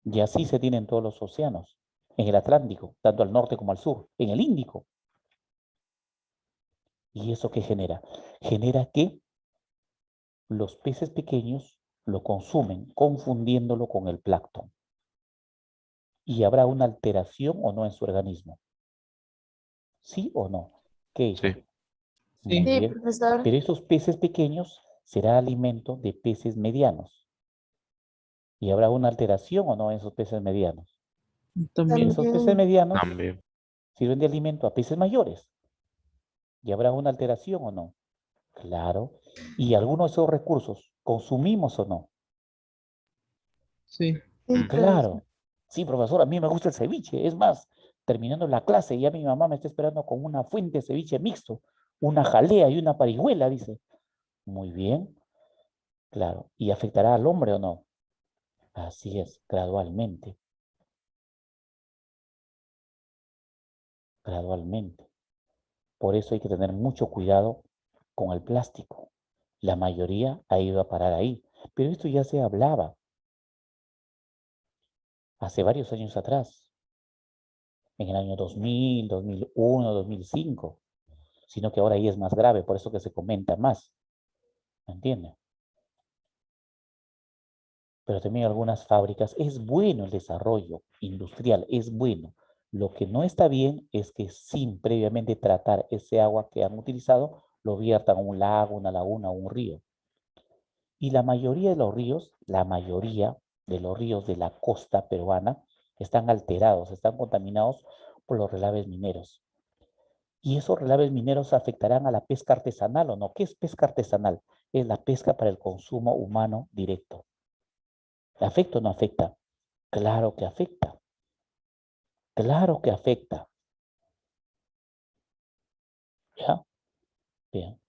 Y así se tienen todos los océanos. En el Atlántico, tanto al norte como al sur. En el Índico. ¿Y eso qué genera? Genera que los peces pequeños lo consumen, confundiéndolo con el plancton. Y habrá una alteración o no en su organismo. ¿Sí o no? ¿Qué hizo? Sí. Muy Sí, bien. profesor. Pero esos peces pequeños será alimento de peces medianos. ¿Y habrá una alteración o no en esos peces medianos? También. Esos peces También. medianos También. sirven de alimento a peces mayores. ¿Y habrá una alteración o no? Claro. ¿Y algunos de esos recursos consumimos o no? Sí. Sí, Mm. profesor. Claro. Sí, profesor, a mí me gusta el ceviche. Es más, terminando la clase, ya mi mamá me está esperando con una fuente de ceviche mixto, una jalea y una parihuela, dice. Muy bien, claro. ¿Y afectará al hombre o no? Así es, gradualmente, gradualmente. Por eso hay que tener mucho cuidado con el plástico. La mayoría ha ido a parar ahí. Pero esto ya se hablaba hace varios años atrás, en el año 2000, 2001, 2005. Sino que ahora ahí es más grave, por eso que se comenta más. ¿Me entiende? Pero también algunas fábricas, es bueno el desarrollo industrial, es bueno. Lo que no está bien es que sin previamente tratar ese agua que han utilizado, lo viertan a un lago, una laguna o un río. Y la mayoría de los ríos, la mayoría de los ríos de la costa peruana están alterados, están contaminados por los relaves mineros. Y esos relaves mineros afectarán a la pesca artesanal o no. ¿Qué es pesca artesanal? Es la pesca para el consumo humano directo. ¿Afecta o no afecta? Claro que afecta. Claro que afecta. ¿Ya? Bien.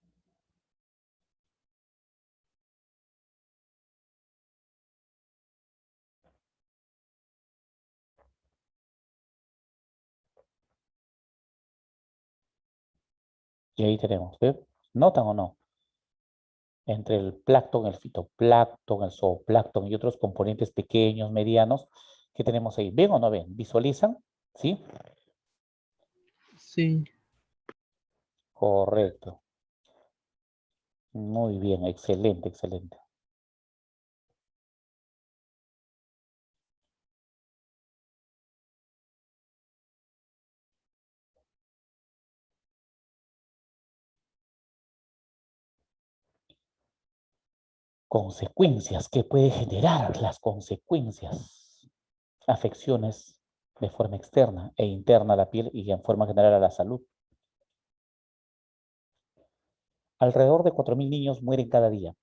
Y ahí tenemos, ¿ve? ¿Notan o no? Entre el plancton, el fitoplancton, el zooplancton y otros componentes pequeños, medianos, que tenemos ahí. ¿Ven o no ven? ¿Visualizan? ¿Sí? Sí. Correcto. Muy bien, excelente, excelente. Consecuencias. ¿Qué puede generar las consecuencias? Afecciones de forma externa e interna a la piel y en forma general a la salud. Alrededor de 4.000 niños mueren cada día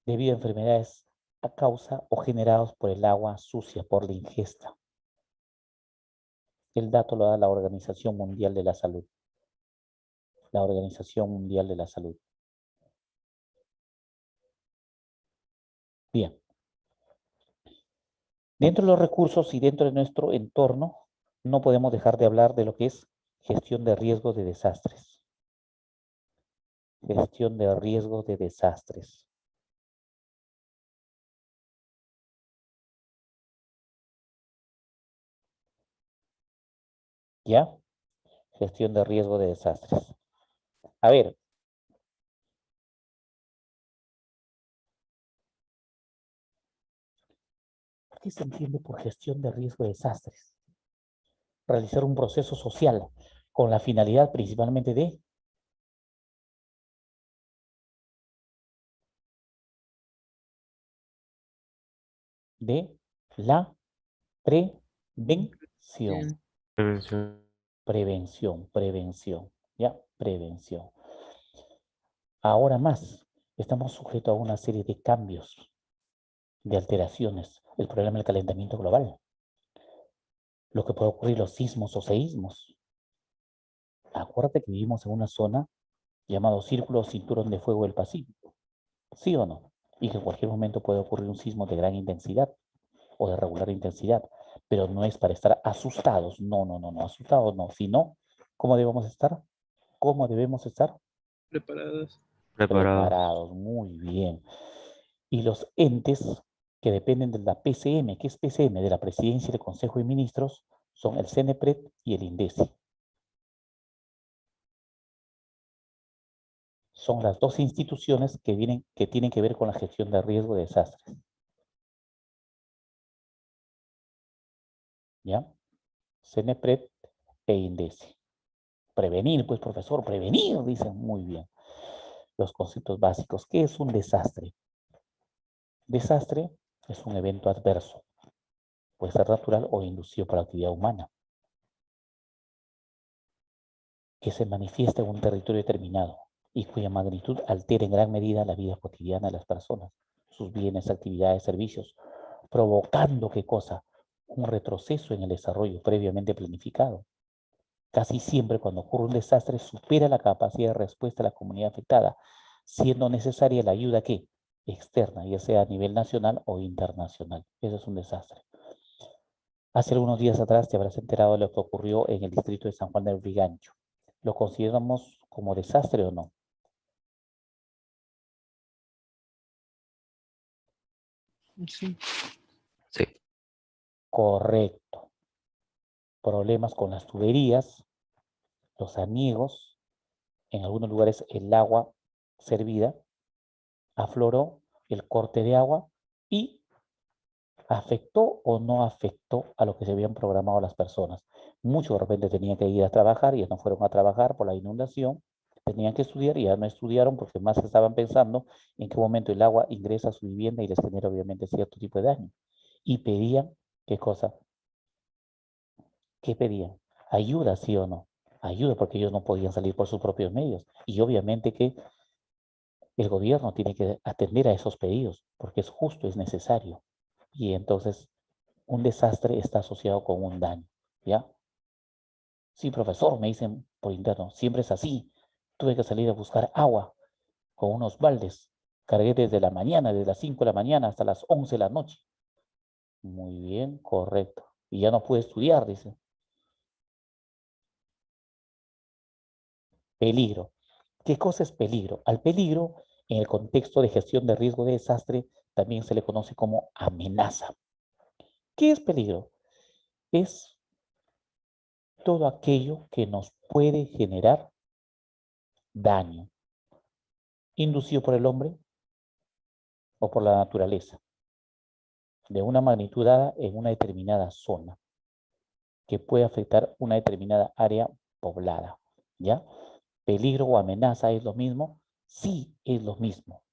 debido a enfermedades a causa o generados por el agua sucia, por la ingesta. El dato lo da la Organización Mundial de la Salud. La Organización Mundial de la Salud. Bien. Dentro de los recursos y dentro de nuestro entorno, no podemos dejar de hablar de lo que es gestión de riesgos de desastres. Gestión de riesgos de desastres. ¿Ya? Gestión de riesgo de desastres. A ver. ¿Qué se entiende por gestión de riesgo de desastres? Realizar un proceso social con la finalidad principalmente de la prevención. Bien. Prevención. Prevención. ¿Ya? Prevención. Ahora más, estamos sujetos a una serie de cambios, de alteraciones. El problema del calentamiento global. Lo que puede ocurrir, los sismos o seísmos. Acuérdate que vivimos en una zona llamado Círculo Cinturón de Fuego del Pacífico. ¿Sí o no? Y que en cualquier momento puede ocurrir un sismo de gran intensidad o de regular intensidad, pero no es para estar asustados. No, no, no, no, asustados no, sino, ¿cómo debemos estar? ¿Cómo debemos estar? Preparados. Preparados. Preparados, muy bien. Y los entes que dependen de la PCM, ¿qué es PCM? De la Presidencia y del Consejo de Ministros, son el CENEPRED y el INDECI. Son las dos instituciones que tienen que ver con la gestión de riesgo de desastres. ¿Ya? CENEPRED e INDECI. Prevenir, pues profesor, prevenir, dicen muy bien. Los conceptos básicos. ¿Qué es un desastre? Desastre es un evento adverso. Puede ser natural o inducido por la actividad humana, que se manifiesta en un territorio determinado y cuya magnitud altera en gran medida la vida cotidiana de las personas, sus bienes, actividades, servicios, provocando, ¿qué cosa? Un retroceso en el desarrollo previamente planificado. Casi siempre cuando ocurre un desastre supera la capacidad de respuesta de la comunidad afectada, siendo necesaria la ayuda que externa, ya sea a nivel nacional o internacional. Eso es un desastre. Hace algunos días atrás te habrás enterado de lo que ocurrió en el distrito de San Juan del Brigancho. ¿Lo consideramos como desastre o no? Sí. Sí. Correcto. Problemas con las tuberías, los aniegos, en algunos lugares el agua servida afloró, el corte de agua y ¿afectó o no afectó a lo que se habían programado las personas? Muchos de repente tenían que ir a trabajar y ya no fueron a trabajar por la inundación, tenían que estudiar y ya no estudiaron porque más estaban pensando en qué momento el agua ingresa a su vivienda y les genera obviamente cierto tipo de daño. Y pedían, ¿qué cosa? ¿Qué pedían? Ayuda, sí o no. Ayuda porque ellos no podían salir por sus propios medios. Y obviamente que el gobierno tiene que atender a esos pedidos porque es justo, es necesario. Y entonces un desastre está asociado con un daño, ¿ya? Sí, profesor, me dicen por interno, siempre es así. Tuve que salir a buscar agua con unos baldes. Cargué desde la mañana, desde las 5 de la mañana hasta las 11 de la noche. Muy bien, correcto. Y ya no pude estudiar, dice. Peligro. ¿Qué cosa es peligro? Al peligro, en el contexto de gestión de riesgo de desastre, también se le conoce como amenaza. ¿Qué es peligro? Es todo aquello que nos puede generar daño, inducido por el hombre o por la naturaleza, de una magnitud dada en una determinada zona, que puede afectar una determinada área poblada, ¿ya? ¿Peligro o amenaza es lo mismo? Sí, es lo mismo.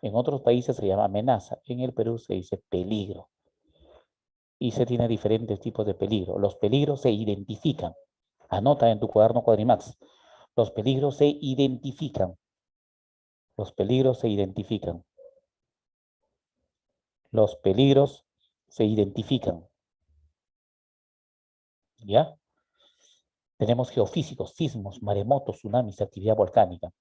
En otros países se llama amenaza, en el Perú se dice peligro. Y se tiene diferentes tipos de peligro. Los peligros se identifican. Anota en tu cuaderno Cuadrimax. Los peligros se identifican. Los peligros se identifican. Los peligros se identifican. ¿Ya? Tenemos geofísicos, sismos, maremotos, tsunamis, actividad volcánica.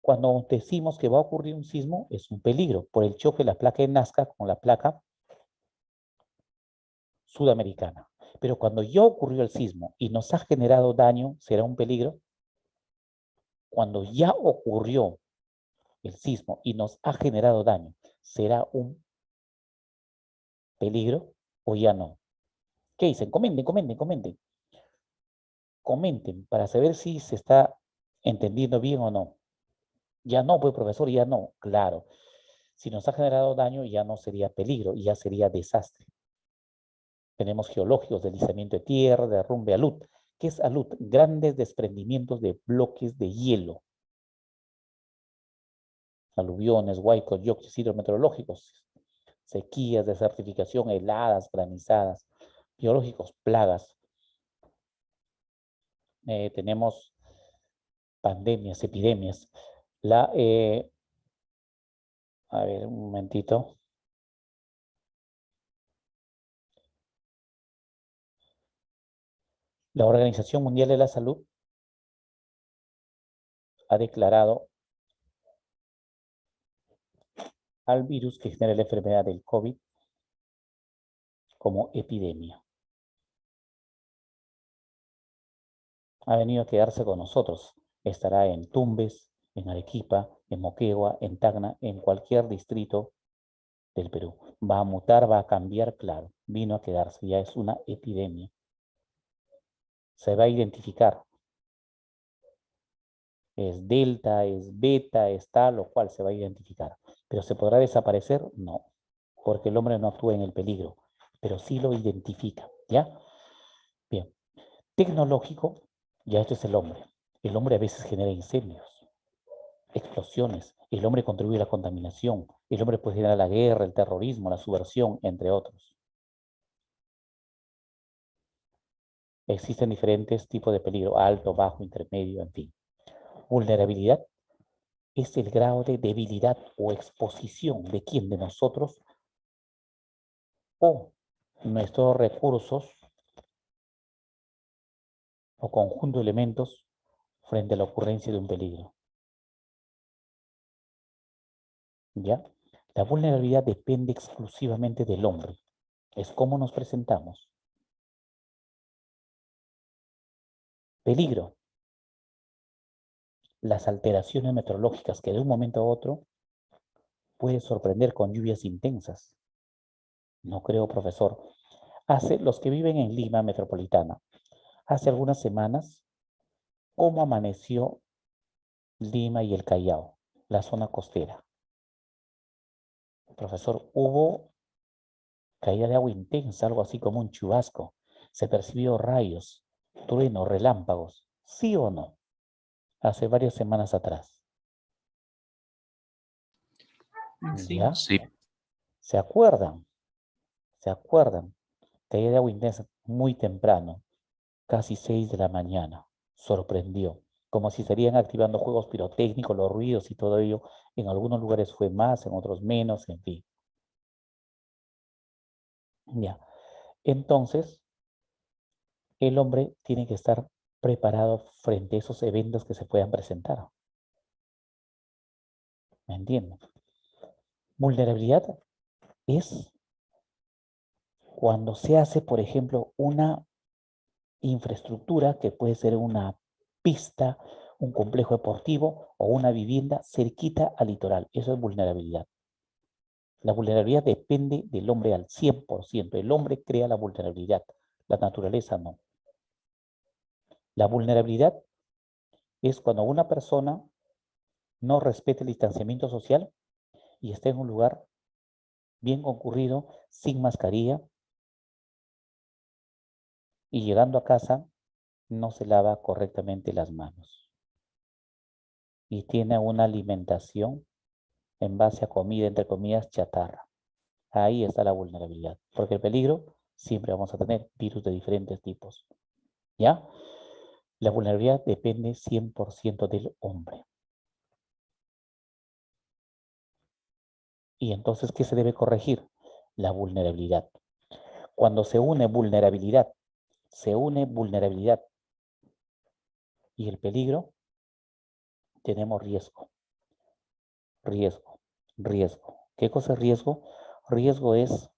Cuando decimos que va a ocurrir un sismo, es un peligro por el choque de la placa de Nazca con la placa sudamericana. Pero cuando ya ocurrió el sismo y nos ha generado daño, ¿será un peligro? Cuando ya ocurrió el sismo y nos ha generado daño, ¿será un peligro o ya no? ¿Qué dicen? Comenten, comenten, comenten. Comenten para saber si se está entendiendo bien o no. Ya no, pues profesor, ya no. Claro. Si nos ha generado daño, ya no sería peligro, ya sería desastre. Tenemos geológicos, deslizamiento de tierra, derrumbe, alud. ¿Qué es alud? Grandes desprendimientos de bloques de hielo. Aluviones, huaicos, yoctos hidrometeorológicos, sequías, desertificación, heladas, granizadas, biológicos, plagas. Tenemos pandemias, epidemias. A ver, un momentito. La Organización Mundial de la Salud ha declarado al virus que genera la enfermedad del COVID como epidemia. Ha venido a quedarse con nosotros. Estará en Tumbes, en Arequipa, en Moquegua, en Tacna, en cualquier distrito del Perú. Va a mutar, va a cambiar, claro. Vino a quedarse, ya es una epidemia. Se va a identificar. Es delta, es beta, es tal o cual, se va a identificar. ¿Pero se podrá desaparecer? No, porque el hombre no actúa en el peligro, pero sí lo identifica, ¿ya? Bien. Tecnológico, ya esto es el hombre. El hombre a veces genera incendios, explosiones. El hombre contribuye a la contaminación. El hombre puede generar la guerra, el terrorismo, la subversión, entre otros. Existen diferentes tipos de peligro, alto, bajo, intermedio, en fin. Vulnerabilidad es el grado de debilidad o exposición de quién, de nosotros o nuestros recursos o conjunto de elementos frente a la ocurrencia de un peligro. ¿Ya? La vulnerabilidad depende exclusivamente del hombre. Es cómo nos presentamos. Peligro. Las alteraciones meteorológicas que de un momento a otro puede sorprender con lluvias intensas. No creo, profesor. Los que viven en Lima metropolitana, hace algunas semanas, ¿cómo amaneció Lima y el Callao, la zona costera? Profesor, hubo caída de agua intensa, algo así como un chubasco. Se percibió rayos, truenos, relámpagos. ¿Sí o no? Hace varias semanas atrás. Sí. ¿Ya? Sí, ¿Se acuerdan? ¿Se acuerdan? Caída de agua intensa muy temprano, casi 6 de la mañana. Sorprendió. Como si estarían activando juegos pirotécnicos, los ruidos y todo ello. En algunos lugares fue más, en otros menos, en fin. Ya. Entonces, el hombre tiene que estar preparado frente a esos eventos que se puedan presentar. ¿Me entienden? Vulnerabilidad es cuando se hace, por ejemplo, una infraestructura que puede ser una pista, un complejo deportivo o una vivienda cerquita al litoral. Eso es vulnerabilidad. La vulnerabilidad depende del hombre al 100%. El hombre crea la vulnerabilidad, la naturaleza no. La vulnerabilidad es cuando una persona no respeta el distanciamiento social y está en un lugar bien concurrido, sin mascarilla, y llegando a casa no se lava correctamente las manos y tiene una alimentación en base a comida, entre comillas, chatarra. Ahí está la vulnerabilidad, porque el peligro siempre vamos a tener virus de diferentes tipos, ¿ya? La vulnerabilidad depende 100% del hombre. Y entonces, ¿qué se debe corregir? La vulnerabilidad. Cuando se une vulnerabilidad y el peligro, tenemos riesgo, riesgo, riesgo. ¿Qué cosa es riesgo? Riesgo es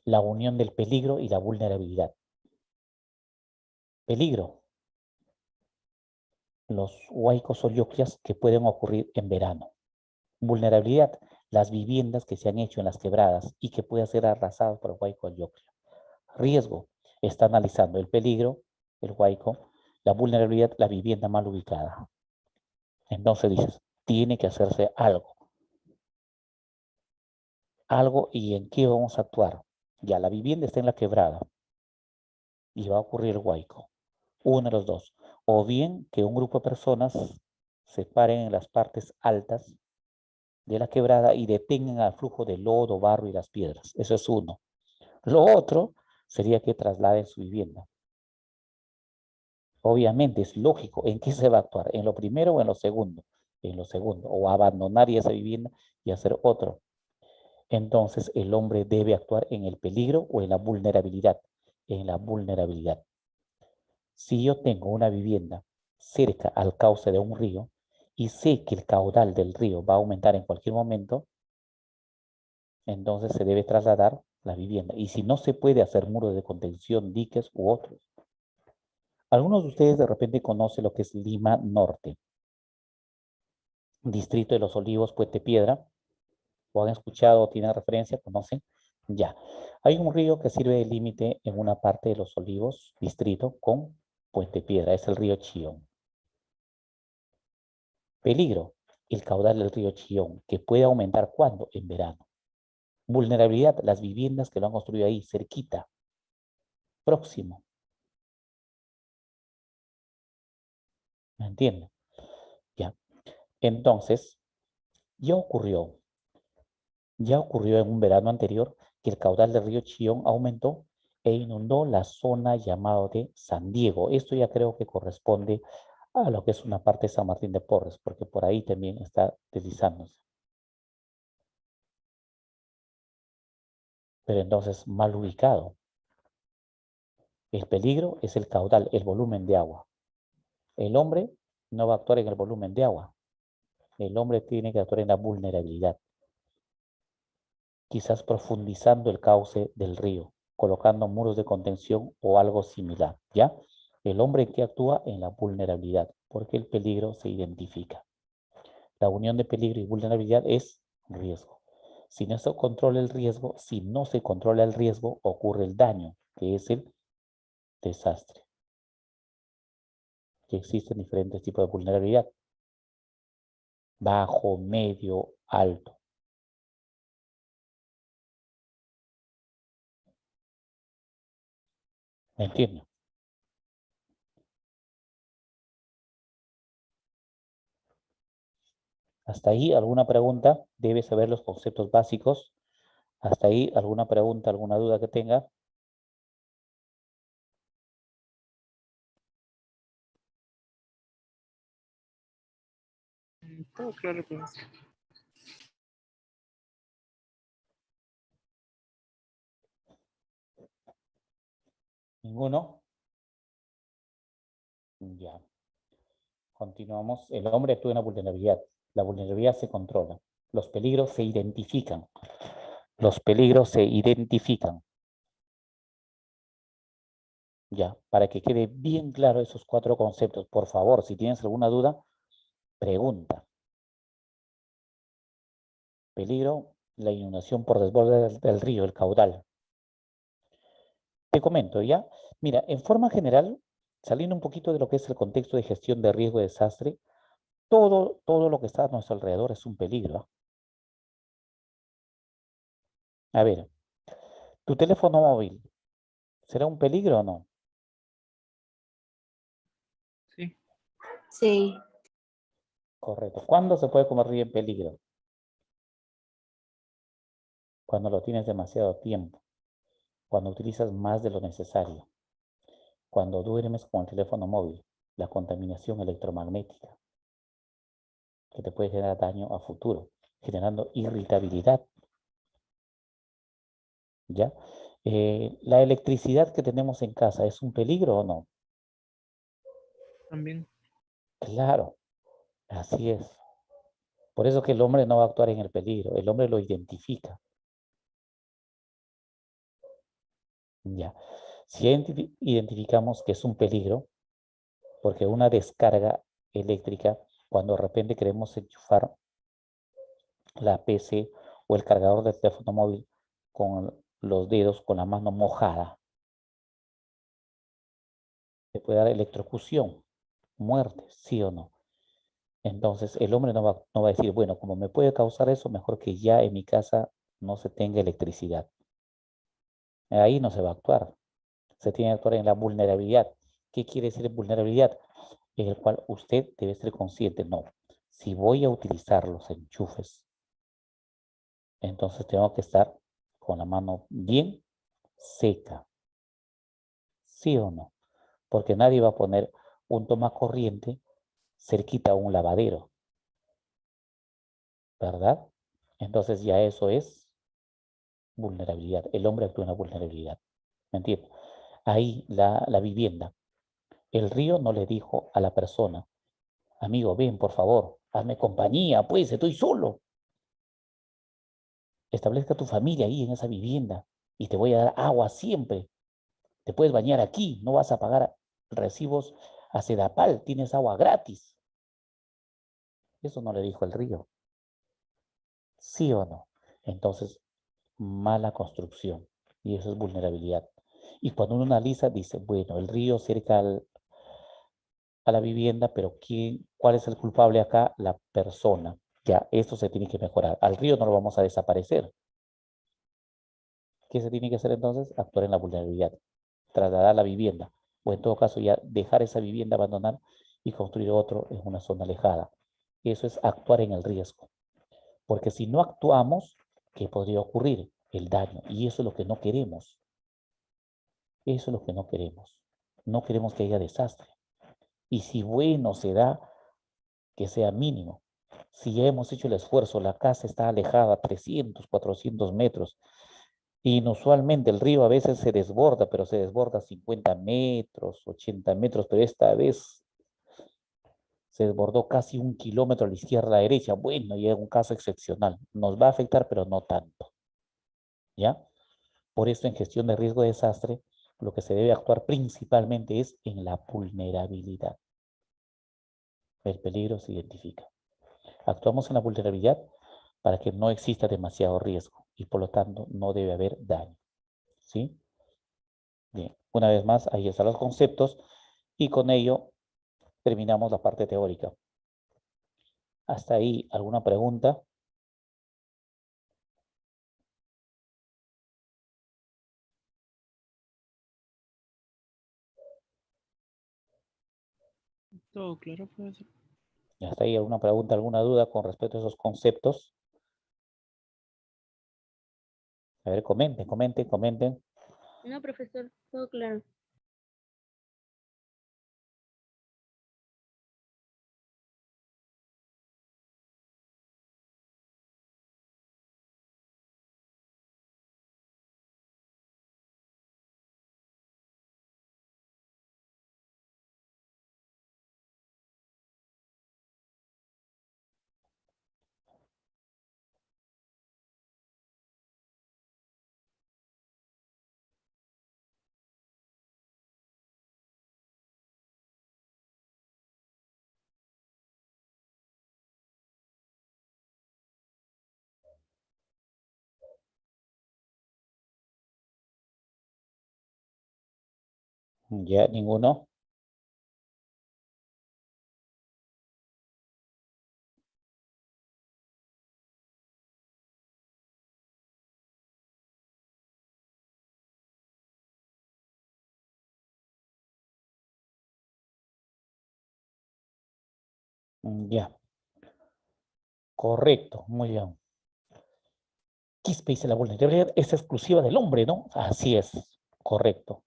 la unión del peligro y la vulnerabilidad. Peligro, los huaicos o lluvias que pueden ocurrir en verano. Vulnerabilidad, las viviendas que se han hecho en las quebradas y que pueden ser arrasadas por huaico o lluvia. Riesgo, está analizando el peligro, el huaico, la vulnerabilidad, la vivienda mal ubicada. Entonces dices, tiene que hacerse algo. Algo, ¿y en qué vamos a actuar? Ya, la vivienda está en la quebrada y va a ocurrir el huaico. Uno de los dos. O bien que un grupo de personas se paren en las partes altas de la quebrada y detengan el flujo de lodo, barro y las piedras. Eso es uno. Lo otro sería que trasladen su vivienda. Obviamente es lógico. ¿En qué se va a actuar? ¿En lo primero o en lo segundo? En lo segundo. O abandonar esa vivienda y hacer otro. Entonces el hombre debe actuar en el peligro o en la vulnerabilidad. En la vulnerabilidad. Si yo tengo una vivienda cerca al cauce de un río y sé que el caudal del río va a aumentar en cualquier momento, entonces se debe trasladar la vivienda. Y si no se puede hacer muros de contención, diques u otros. Algunos de ustedes de repente conocen lo que es Lima Norte, Distrito de los Olivos, Puente Piedra, o han escuchado o tienen referencia, conocen. Ya. Hay un río que sirve de límite en una parte de los Olivos, distrito, con Puente Piedra. Es el río Chillón. Peligro, el caudal del río Chillón, que puede aumentar ¿cuándo? En verano. Vulnerabilidad, las viviendas que lo han construido ahí, cerquita, próximo. ¿Me entienden? Ya. Entonces, ya ocurrió en un verano anterior que el caudal del río Chillón aumentó e inundó la zona llamada de San Diego. Esto ya creo que corresponde a lo que es una parte de San Martín de Porres, porque por ahí también está deslizándose. Pero entonces, mal ubicado. El peligro es el caudal, el volumen de agua. El hombre no va a actuar en el volumen de agua. El hombre tiene que actuar en la vulnerabilidad. Quizás profundizando el cauce del río, colocando muros de contención o algo similar, ¿ya? El hombre que actúa en la vulnerabilidad, porque el peligro se identifica. La unión de peligro y vulnerabilidad es riesgo. Si no se controla el riesgo, ocurre el daño, que es el desastre. Que existen diferentes tipos de vulnerabilidad. Bajo, medio, alto. ¿Me entienden? Hasta ahí, ¿alguna pregunta? Debe saber los conceptos básicos. Hasta ahí, ¿alguna pregunta, alguna duda que tenga? Todo claro, profesor. ¿Ninguno? Ya. Continuamos. El hombre actúa en la vulnerabilidad. La vulnerabilidad se controla. Los peligros se identifican. Los peligros se identifican. Ya, para que quede bien claro esos 4 conceptos, por favor, si tienes alguna duda, pregunta. Peligro, la inundación por desborde del río, el caudal. Te comento, ¿ya? Mira, en forma general, saliendo un poquito de lo que es el contexto de gestión de riesgo de desastre, todo lo que está a nuestro alrededor es un peligro. A ver, ¿tu teléfono móvil será un peligro o no? Sí. Sí. Correcto. ¿Cuándo se puede convertir en peligro? Cuando lo tienes demasiado tiempo, cuando utilizas más de lo necesario, cuando duermes con el teléfono móvil, la contaminación electromagnética, que te puede generar daño a futuro, generando irritabilidad, ¿ya? ¿La electricidad que tenemos en casa es un peligro o no? También. Claro, así es. Por eso que el hombre no va a actuar en el peligro, el hombre lo identifica, ¿ya? Si identificamos que es un peligro, porque una descarga eléctrica, cuando de repente queremos enchufar la PC o el cargador del teléfono móvil con los dedos, con la mano mojada, te puede dar electrocución, muerte, sí o no. Entonces el hombre no va a decir, bueno, como me puede causar eso, mejor que ya en mi casa no se tenga electricidad. Ahí no se va a actuar. Se tiene que actuar en la vulnerabilidad. ¿Qué quiere decir vulnerabilidad? En el cual usted debe ser consciente, no, si voy a utilizar los enchufes, entonces tengo que estar con la mano bien seca, ¿sí o no? Porque nadie va a poner un tomacorriente cerquita a un lavadero, ¿verdad? Entonces ya eso es vulnerabilidad. El hombre actúa en la vulnerabilidad. ¿Me entiendes? Ahí la vivienda. El río no le dijo a la persona, amigo, ven, por favor, hazme compañía, pues, estoy solo. Establezca tu familia ahí en esa vivienda y te voy a dar agua siempre. Te puedes bañar aquí, no vas a pagar recibos a Sedapal, tienes agua gratis. Eso no le dijo el río, ¿sí o no? Entonces, mala construcción y eso es vulnerabilidad. Y cuando uno analiza, dice, bueno, el río cerca a la vivienda, pero ¿cuál es el culpable acá? La persona. Ya, esto se tiene que mejorar. Al río no lo vamos a desaparecer. ¿Qué se tiene que hacer entonces? Actuar en la vulnerabilidad, trasladar la vivienda, o en todo caso ya dejar esa vivienda abandonar y construir otro en una zona alejada. Eso es actuar en el riesgo, porque si no actuamos, ¿qué podría ocurrir? El daño, y eso es lo que no queremos. Eso es lo que no queremos. No queremos que haya desastre. Y si bueno se da, que sea mínimo. Si ya hemos hecho el esfuerzo, la casa está alejada 300, 400 metros, inusualmente el río a veces se desborda, pero se desborda 50 metros, 80 metros, pero esta vez se desbordó casi 1 kilómetro a la izquierda, a la derecha. Bueno, y es un caso excepcional. Nos va a afectar, pero no tanto. ¿Ya? Por eso en gestión de riesgo de desastre, lo que se debe actuar principalmente es en la vulnerabilidad. El peligro se identifica. Actuamos en la vulnerabilidad para que no exista demasiado riesgo y por lo tanto no debe haber daño. ¿Sí? Bien, una vez más, ahí están los conceptos y con ello terminamos la parte teórica. Hasta ahí, ¿alguna pregunta? Todo claro, profesor. ¿Hasta ahí alguna pregunta, alguna duda con respecto a esos conceptos? A ver, comenten, comenten, comenten. No, profesor, todo claro. Ya, ninguno. Ya, correcto, muy bien. Quispe dice la vulnerabilidad es exclusiva del hombre, ¿no? Así es, correcto.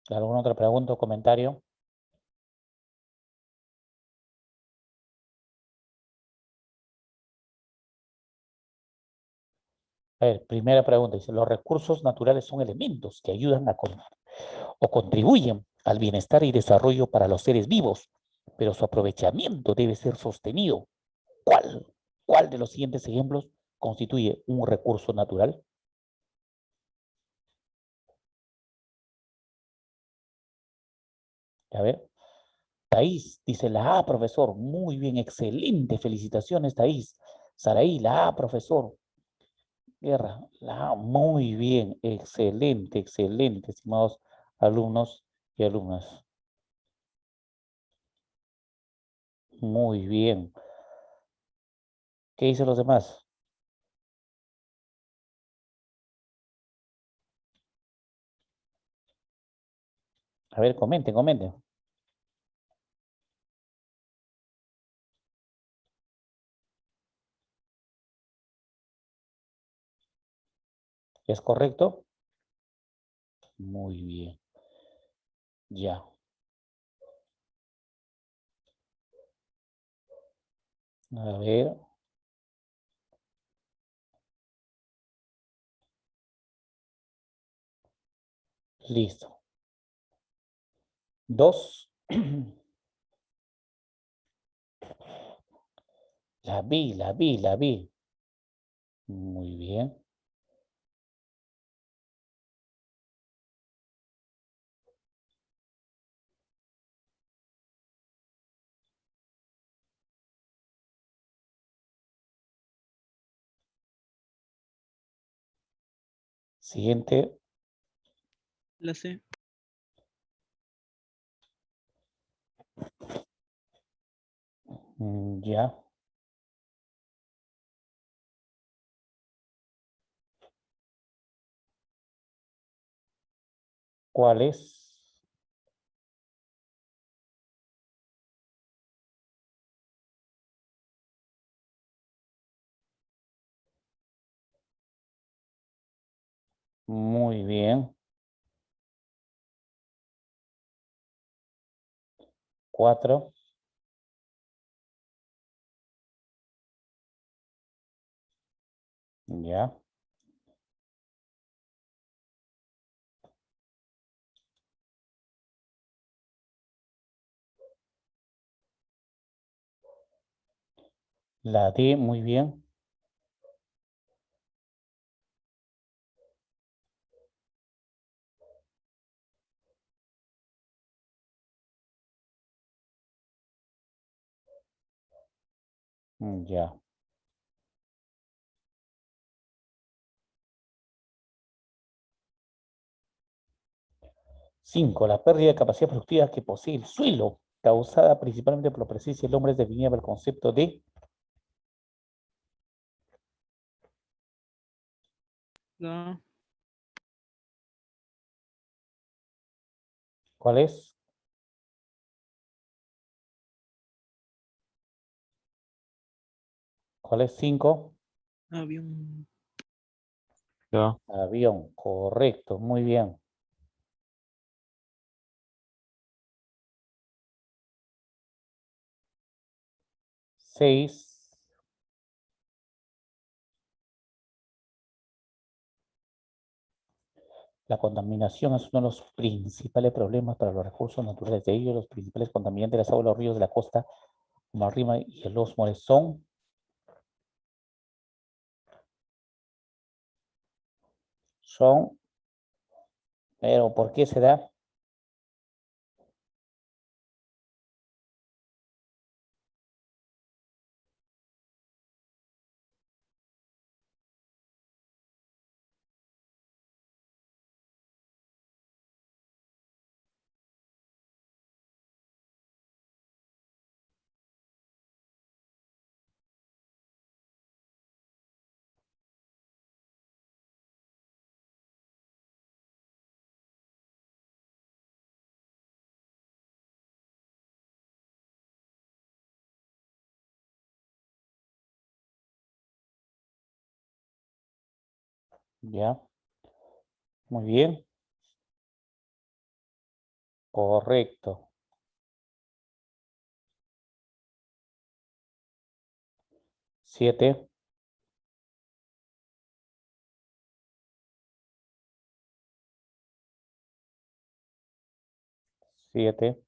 ¿Alguna otra pregunta o comentario? A ver, primera pregunta, dice, los recursos naturales son elementos que ayudan o contribuyen al bienestar y desarrollo para los seres vivos, pero su aprovechamiento debe ser sostenido. ¿Cuál? ¿Cuál de los siguientes ejemplos constituye un recurso natural? A ver, Thaís dice la A, profesor. Muy bien, excelente. Felicitaciones, Thaís. Saraí, la A, profesor. Guerra, la A, muy bien, excelente, excelente, estimados alumnos y alumnas. Muy bien. ¿Qué dicen los demás? A ver, comenten, comenten. ¿Es correcto? Muy bien. Ya. A ver. Listo. Dos. La vi, la vi, la vi. Muy bien. Siguiente. La C. Ya. ¿Cuál es? Muy bien. 4. Ya. La D, muy bien. Ya. 5. La pérdida de capacidad productiva que posee el suelo, causada principalmente por la presencia del hombre, es definida por el concepto de... La A. ¿Cuál es? ¿Cuál es 5? Avión. Ya. Avión, correcto, muy bien. 6. La contaminación es uno de los principales problemas para los recursos naturales. De ellos, los principales contaminantes de las aguas de los ríos de la costa, como el Rima y el Osmore, son, pero ¿por qué se da? Ya. Muy bien. Correcto. 7. 7.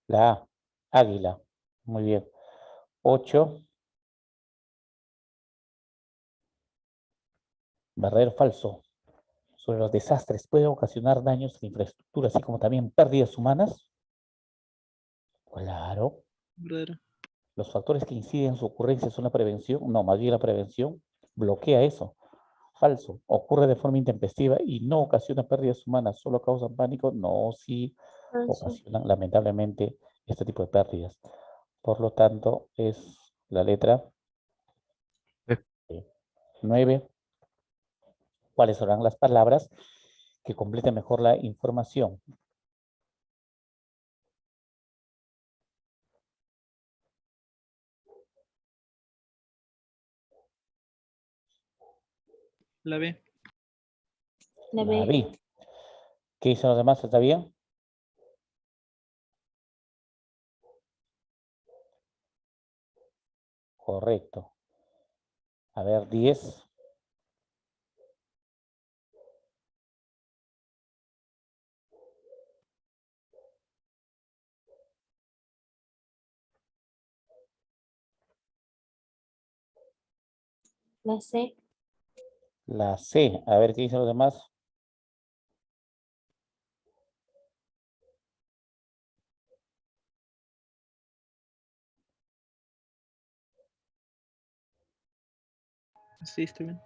La A. Águila. Muy bien. 8. Verdadero o falso. Sobre los desastres pueden ocasionar daños a la infraestructura, así como también pérdidas humanas. Claro. Verdadero. Los factores que inciden en su ocurrencia son la prevención. No, más bien la prevención bloquea eso. Falso. Ocurre de forma intempestiva y no ocasiona pérdidas humanas, solo causan pánico. No, sí Falso. ocasionan lamentablemente este tipo de pérdidas. Por lo tanto, es la letra B. 9. ¿Cuáles serán las palabras que completen mejor la información? La B. La La B. B. ¿Qué dicen los demás? ¿Está bien? Correcto. A ver, 10. La C. La C. A ver, ¿qué dicen los demás? Sí, está bien.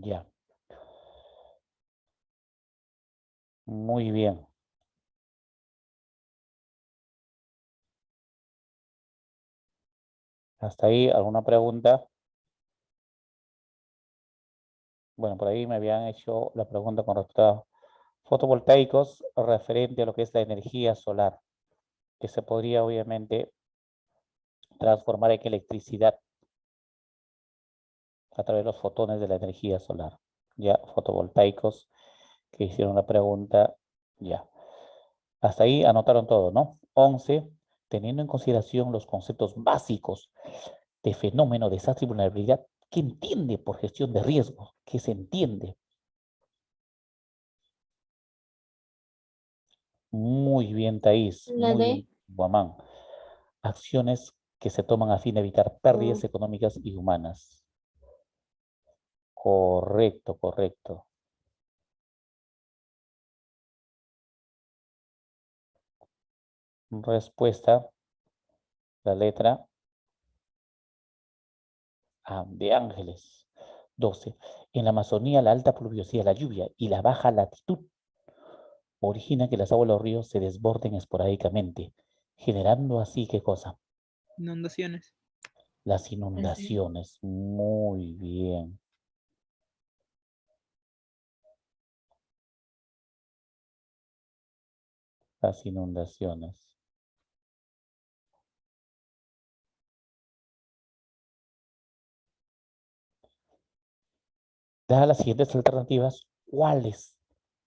Ya. Muy bien. Hasta ahí, ¿alguna pregunta? Bueno, por ahí me habían hecho la pregunta con respecto a fotovoltaicos referente a lo que es la energía solar, que se podría obviamente transformar en electricidad a través de los fotones de la energía solar. Ya, fotovoltaicos que hicieron la pregunta, ya. Hasta ahí anotaron todo, ¿no? 11. Teniendo en consideración los conceptos básicos de fenómeno, desastre y vulnerabilidad, ¿qué entiende por gestión de riesgo? ¿Qué se entiende? Muy bien, Thais. La Muy D. bien, Guamán. Acciones que se toman a fin de evitar pérdidas económicas y humanas. Correcto, correcto. Respuesta, la letra A de Ángeles. 12. En la Amazonía, la alta pluviosidad, la lluvia y la baja latitud origina que las aguas de los ríos se desborden esporádicamente, generando así, ¿qué cosa? Inundaciones. Las inundaciones. Muy bien. Las inundaciones. Dadas las siguientes alternativas, ¿cuáles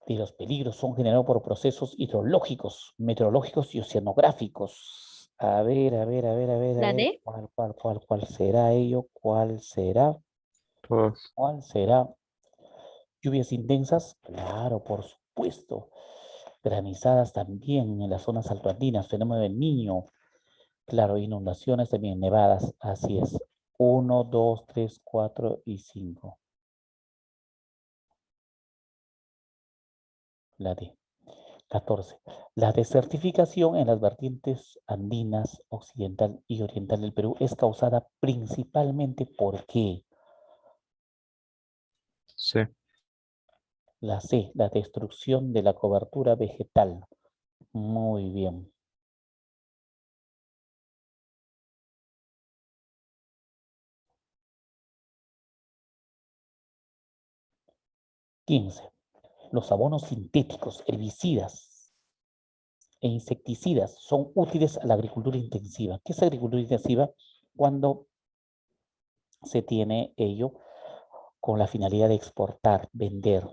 de los peligros son generados por procesos hidrológicos, meteorológicos y oceanográficos? A ver, a ver, a ver, a ver, a La ver. D. ¿Cuál será ello? ¿Cuál será? Todas. ¿Cuál será? Lluvias intensas, claro, por supuesto. Granizadas también en las zonas altoandinas, fenómeno del Niño. Claro, inundaciones también, nevadas, así es. 1, 2, 3, 4 y 5. La D. 14. La desertificación en las vertientes andinas occidental y oriental del Perú es causada principalmente por ¿qué? C. La C, la destrucción de la cobertura vegetal. Muy bien. 15. Los abonos sintéticos, herbicidas e insecticidas son útiles a la agricultura intensiva. ¿Qué es agricultura intensiva? Cuando se tiene ello con la finalidad de exportar, vender.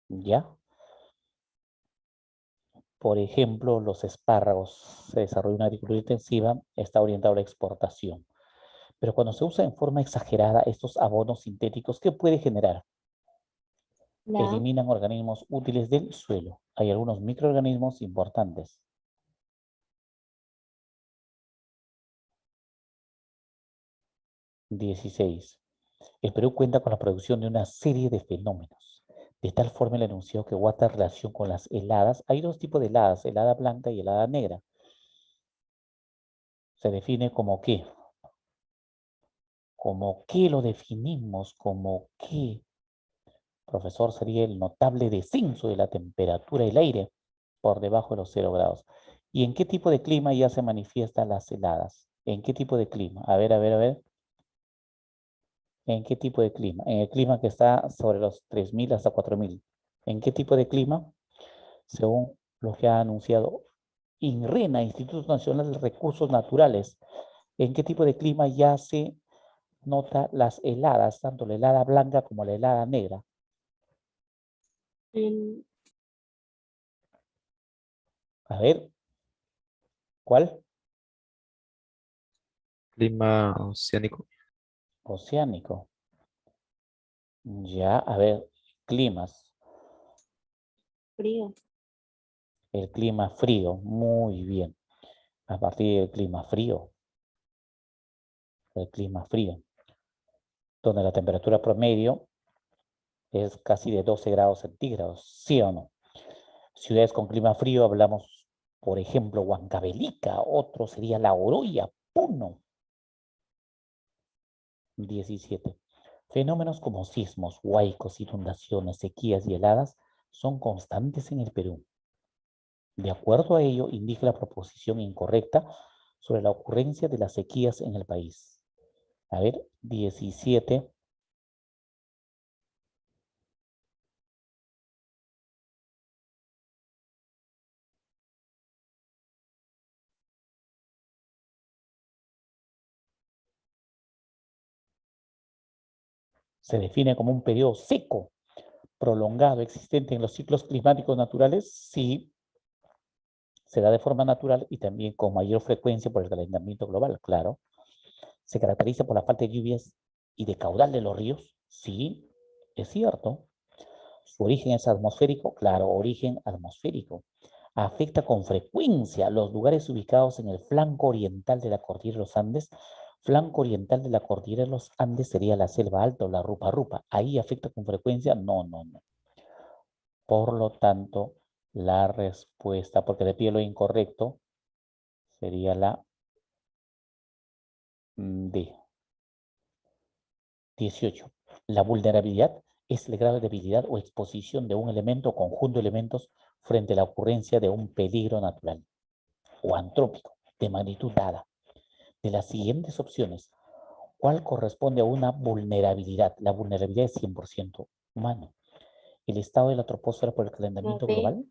¿Ya? Por ejemplo, los espárragos, se desarrolla una agricultura intensiva, está orientado a la exportación. Pero cuando se usa en forma exagerada estos abonos sintéticos, ¿qué puede generar? La, Eliminan organismos útiles del suelo. Hay algunos microorganismos importantes. (16) El Perú cuenta con la producción de una serie de fenómenos. De tal forma el enunciado que guarda relación con las heladas. Hay dos tipos de heladas, helada blanca y helada negra. Se define como qué. ¿Como qué lo definimos? ¿Como qué? Profesor, sería el notable descenso de la temperatura del aire por debajo de los 0 grados. ¿Y en qué tipo de clima ya se manifiestan las heladas? ¿En qué tipo de clima? A ver, a ver, a ver. ¿En qué tipo de clima? En el clima que está sobre los 3000 hasta 4000. ¿En qué tipo de clima? Según lo que ha anunciado INRENA, Instituto Nacional de Recursos Naturales. ¿En qué tipo de clima ya se nota las heladas, tanto la helada blanca como la helada negra? en, A ver, ¿cuál? Clima oceánico. Oceánico. Ya, a ver, climas. frío. El clima frío, muy bien. A partir del clima frío, donde la temperatura promedio es casi de 12 grados centígrados, ¿sí o no? Ciudades con clima frío, hablamos, por ejemplo, Huancavelica, otro sería La Oroya, Puno. 17. Fenómenos como sismos, huaicos, inundaciones, sequías y heladas son constantes en el Perú. De acuerdo a ello, indica la proposición incorrecta sobre la ocurrencia de las sequías en el país. A ver, 17. Se define como un periodo seco, prolongado, existente en los ciclos climáticos naturales, sí, se da de forma natural y también con mayor frecuencia por el calentamiento global, claro. Se caracteriza por la falta de lluvias y de caudal de los ríos, sí, es cierto. Su origen es atmosférico, claro, origen atmosférico. Afecta con frecuencia los lugares ubicados en el flanco oriental de la cordillera de los Andes. Flanco oriental de la cordillera de los Andes sería la selva alta o la rupa rupa. ¿Ahí afecta con frecuencia? No, no, no. Por lo tanto, la respuesta, porque le pido lo incorrecto, sería la D. 18. La vulnerabilidad es el grado de debilidad o exposición de un elemento o conjunto de elementos frente a la ocurrencia de un peligro natural o antrópico de magnitud dada. De las siguientes opciones, ¿cuál corresponde a una vulnerabilidad? La vulnerabilidad es 100% humano. El estado de la troposfera por el La calentamiento B, global,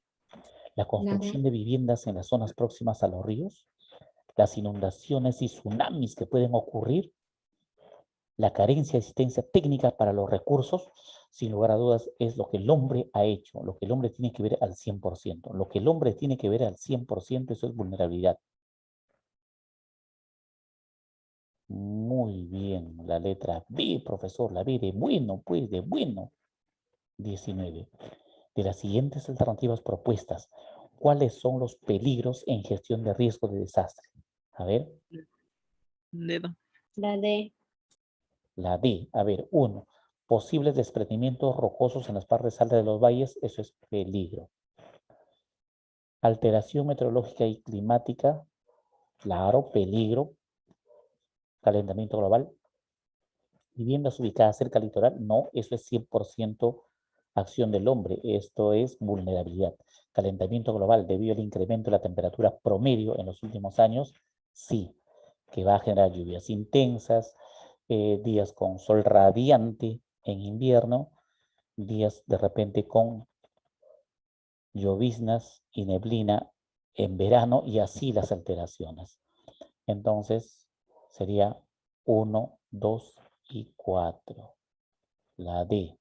la construcción de viviendas en las zonas próximas a los ríos, las inundaciones y tsunamis que pueden ocurrir, la carencia de asistencia técnica para los recursos, sin lugar a dudas, es lo que el hombre ha hecho, lo que el hombre tiene que ver al 100%. Lo que el hombre tiene que ver al 100%, eso es vulnerabilidad. Muy bien, la letra B, profesor, la B de bueno, pues de bueno. 19. De las siguientes alternativas propuestas, ¿cuáles son los peligros en gestión de riesgo de desastre? A ver, Dedo. la D, la D. A ver, 1. Posibles desprendimientos rocosos en las partes altas de los valles, eso es peligro. Alteración meteorológica y climática, claro, peligro. Calentamiento global. Viviendas ubicadas cerca del litoral, no, eso es 100% acción del hombre, esto es vulnerabilidad. Calentamiento global debido al incremento de la temperatura promedio en los últimos años, sí, que va a generar lluvias intensas, días con sol radiante, en invierno, días de repente con lloviznas y neblina en verano y así las alteraciones. Entonces sería 1, 2 y 4. La D.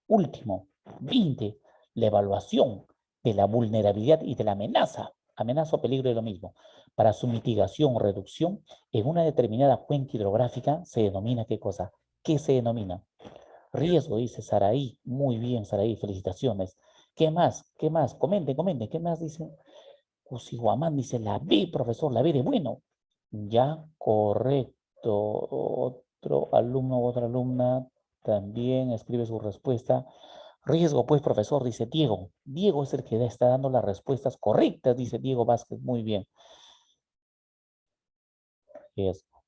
Último, 20. La evaluación de la vulnerabilidad y de la amenaza. Amenaza o peligro es lo mismo. Para su mitigación o reducción en una determinada cuenca hidrográfica se denomina ¿qué cosa? ¿Qué se denomina? Riesgo, dice Saraí. Muy bien, Saraí, felicitaciones. ¿Qué más? ¿Qué más? Comenten. ¿Qué más dicen? Usiguamán dice la B, profesor, la B de bueno. Ya, correcto. Otro alumno u otra alumna también escribe su respuesta. Riesgo, pues, profesor, dice Diego. Diego es el que está dando las respuestas correctas, dice Diego Vázquez. Muy bien. Riesgo.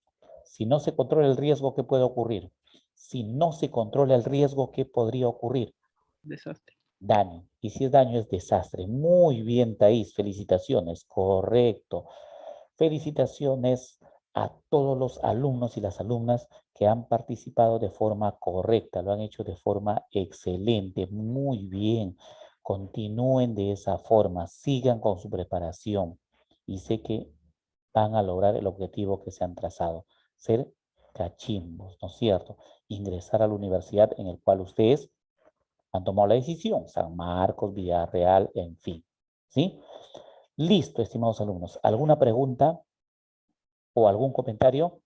Si no se controla el riesgo, ¿qué puede ocurrir? Si no se controla el riesgo, ¿qué podría ocurrir? Desastre. Daño. Y si es daño, es desastre. Muy bien, Thaís. Felicitaciones. Correcto. Felicitaciones a todos los alumnos y las alumnas que han participado de forma correcta. Lo han hecho de forma excelente. Muy bien. Continúen de esa forma. Sigan con su preparación. Y sé que van a lograr el objetivo que se han trazado. Ser cachimbos, ¿no es cierto? Ingresar a la universidad en el cual ustedes han tomado la decisión, San Marcos, Villarreal, en fin. ¿Sí? Listo, estimados alumnos. ¿Alguna pregunta o algún comentario?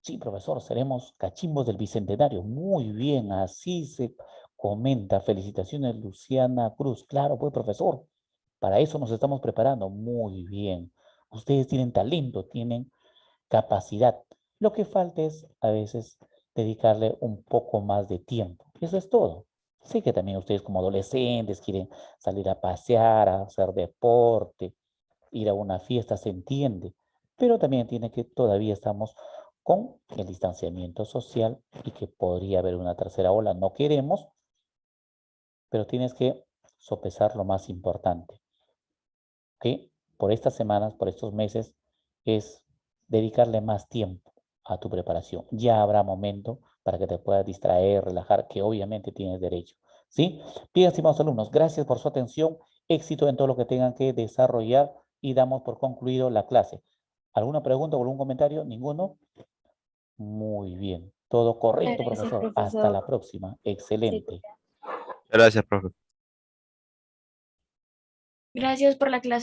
Sí, profesor, seremos cachimbos del Bicentenario. Muy bien, así se comenta. Felicitaciones, Luciana Cruz. Claro, pues, profesor, para eso nos estamos preparando. Muy bien. Ustedes tienen talento, tienen capacidad. Lo que falta es a veces dedicarle un poco más de tiempo. Eso es todo. Sé que también ustedes como adolescentes quieren salir a pasear, a hacer deporte, ir a una fiesta, se entiende, pero también tiene que todavía estamos con el distanciamiento social y que podría haber una tercera ola. No queremos, pero tienes que sopesar lo más importante, que por estas semanas, por estos meses, es dedicarle más tiempo a tu preparación. Ya habrá momento para que te puedas distraer, relajar, que obviamente tienes derecho. ¿Sí? Bien, estimados alumnos, gracias por su atención. Éxito en todo lo que tengan que desarrollar y damos por concluido la clase. ¿Alguna pregunta o algún comentario? ¿Ninguno? Muy bien. Todo correcto, Gracias, profesor. Hasta la profesor. próxima. Se Excelente. cuida. Gracias, profe. Gracias por la clase.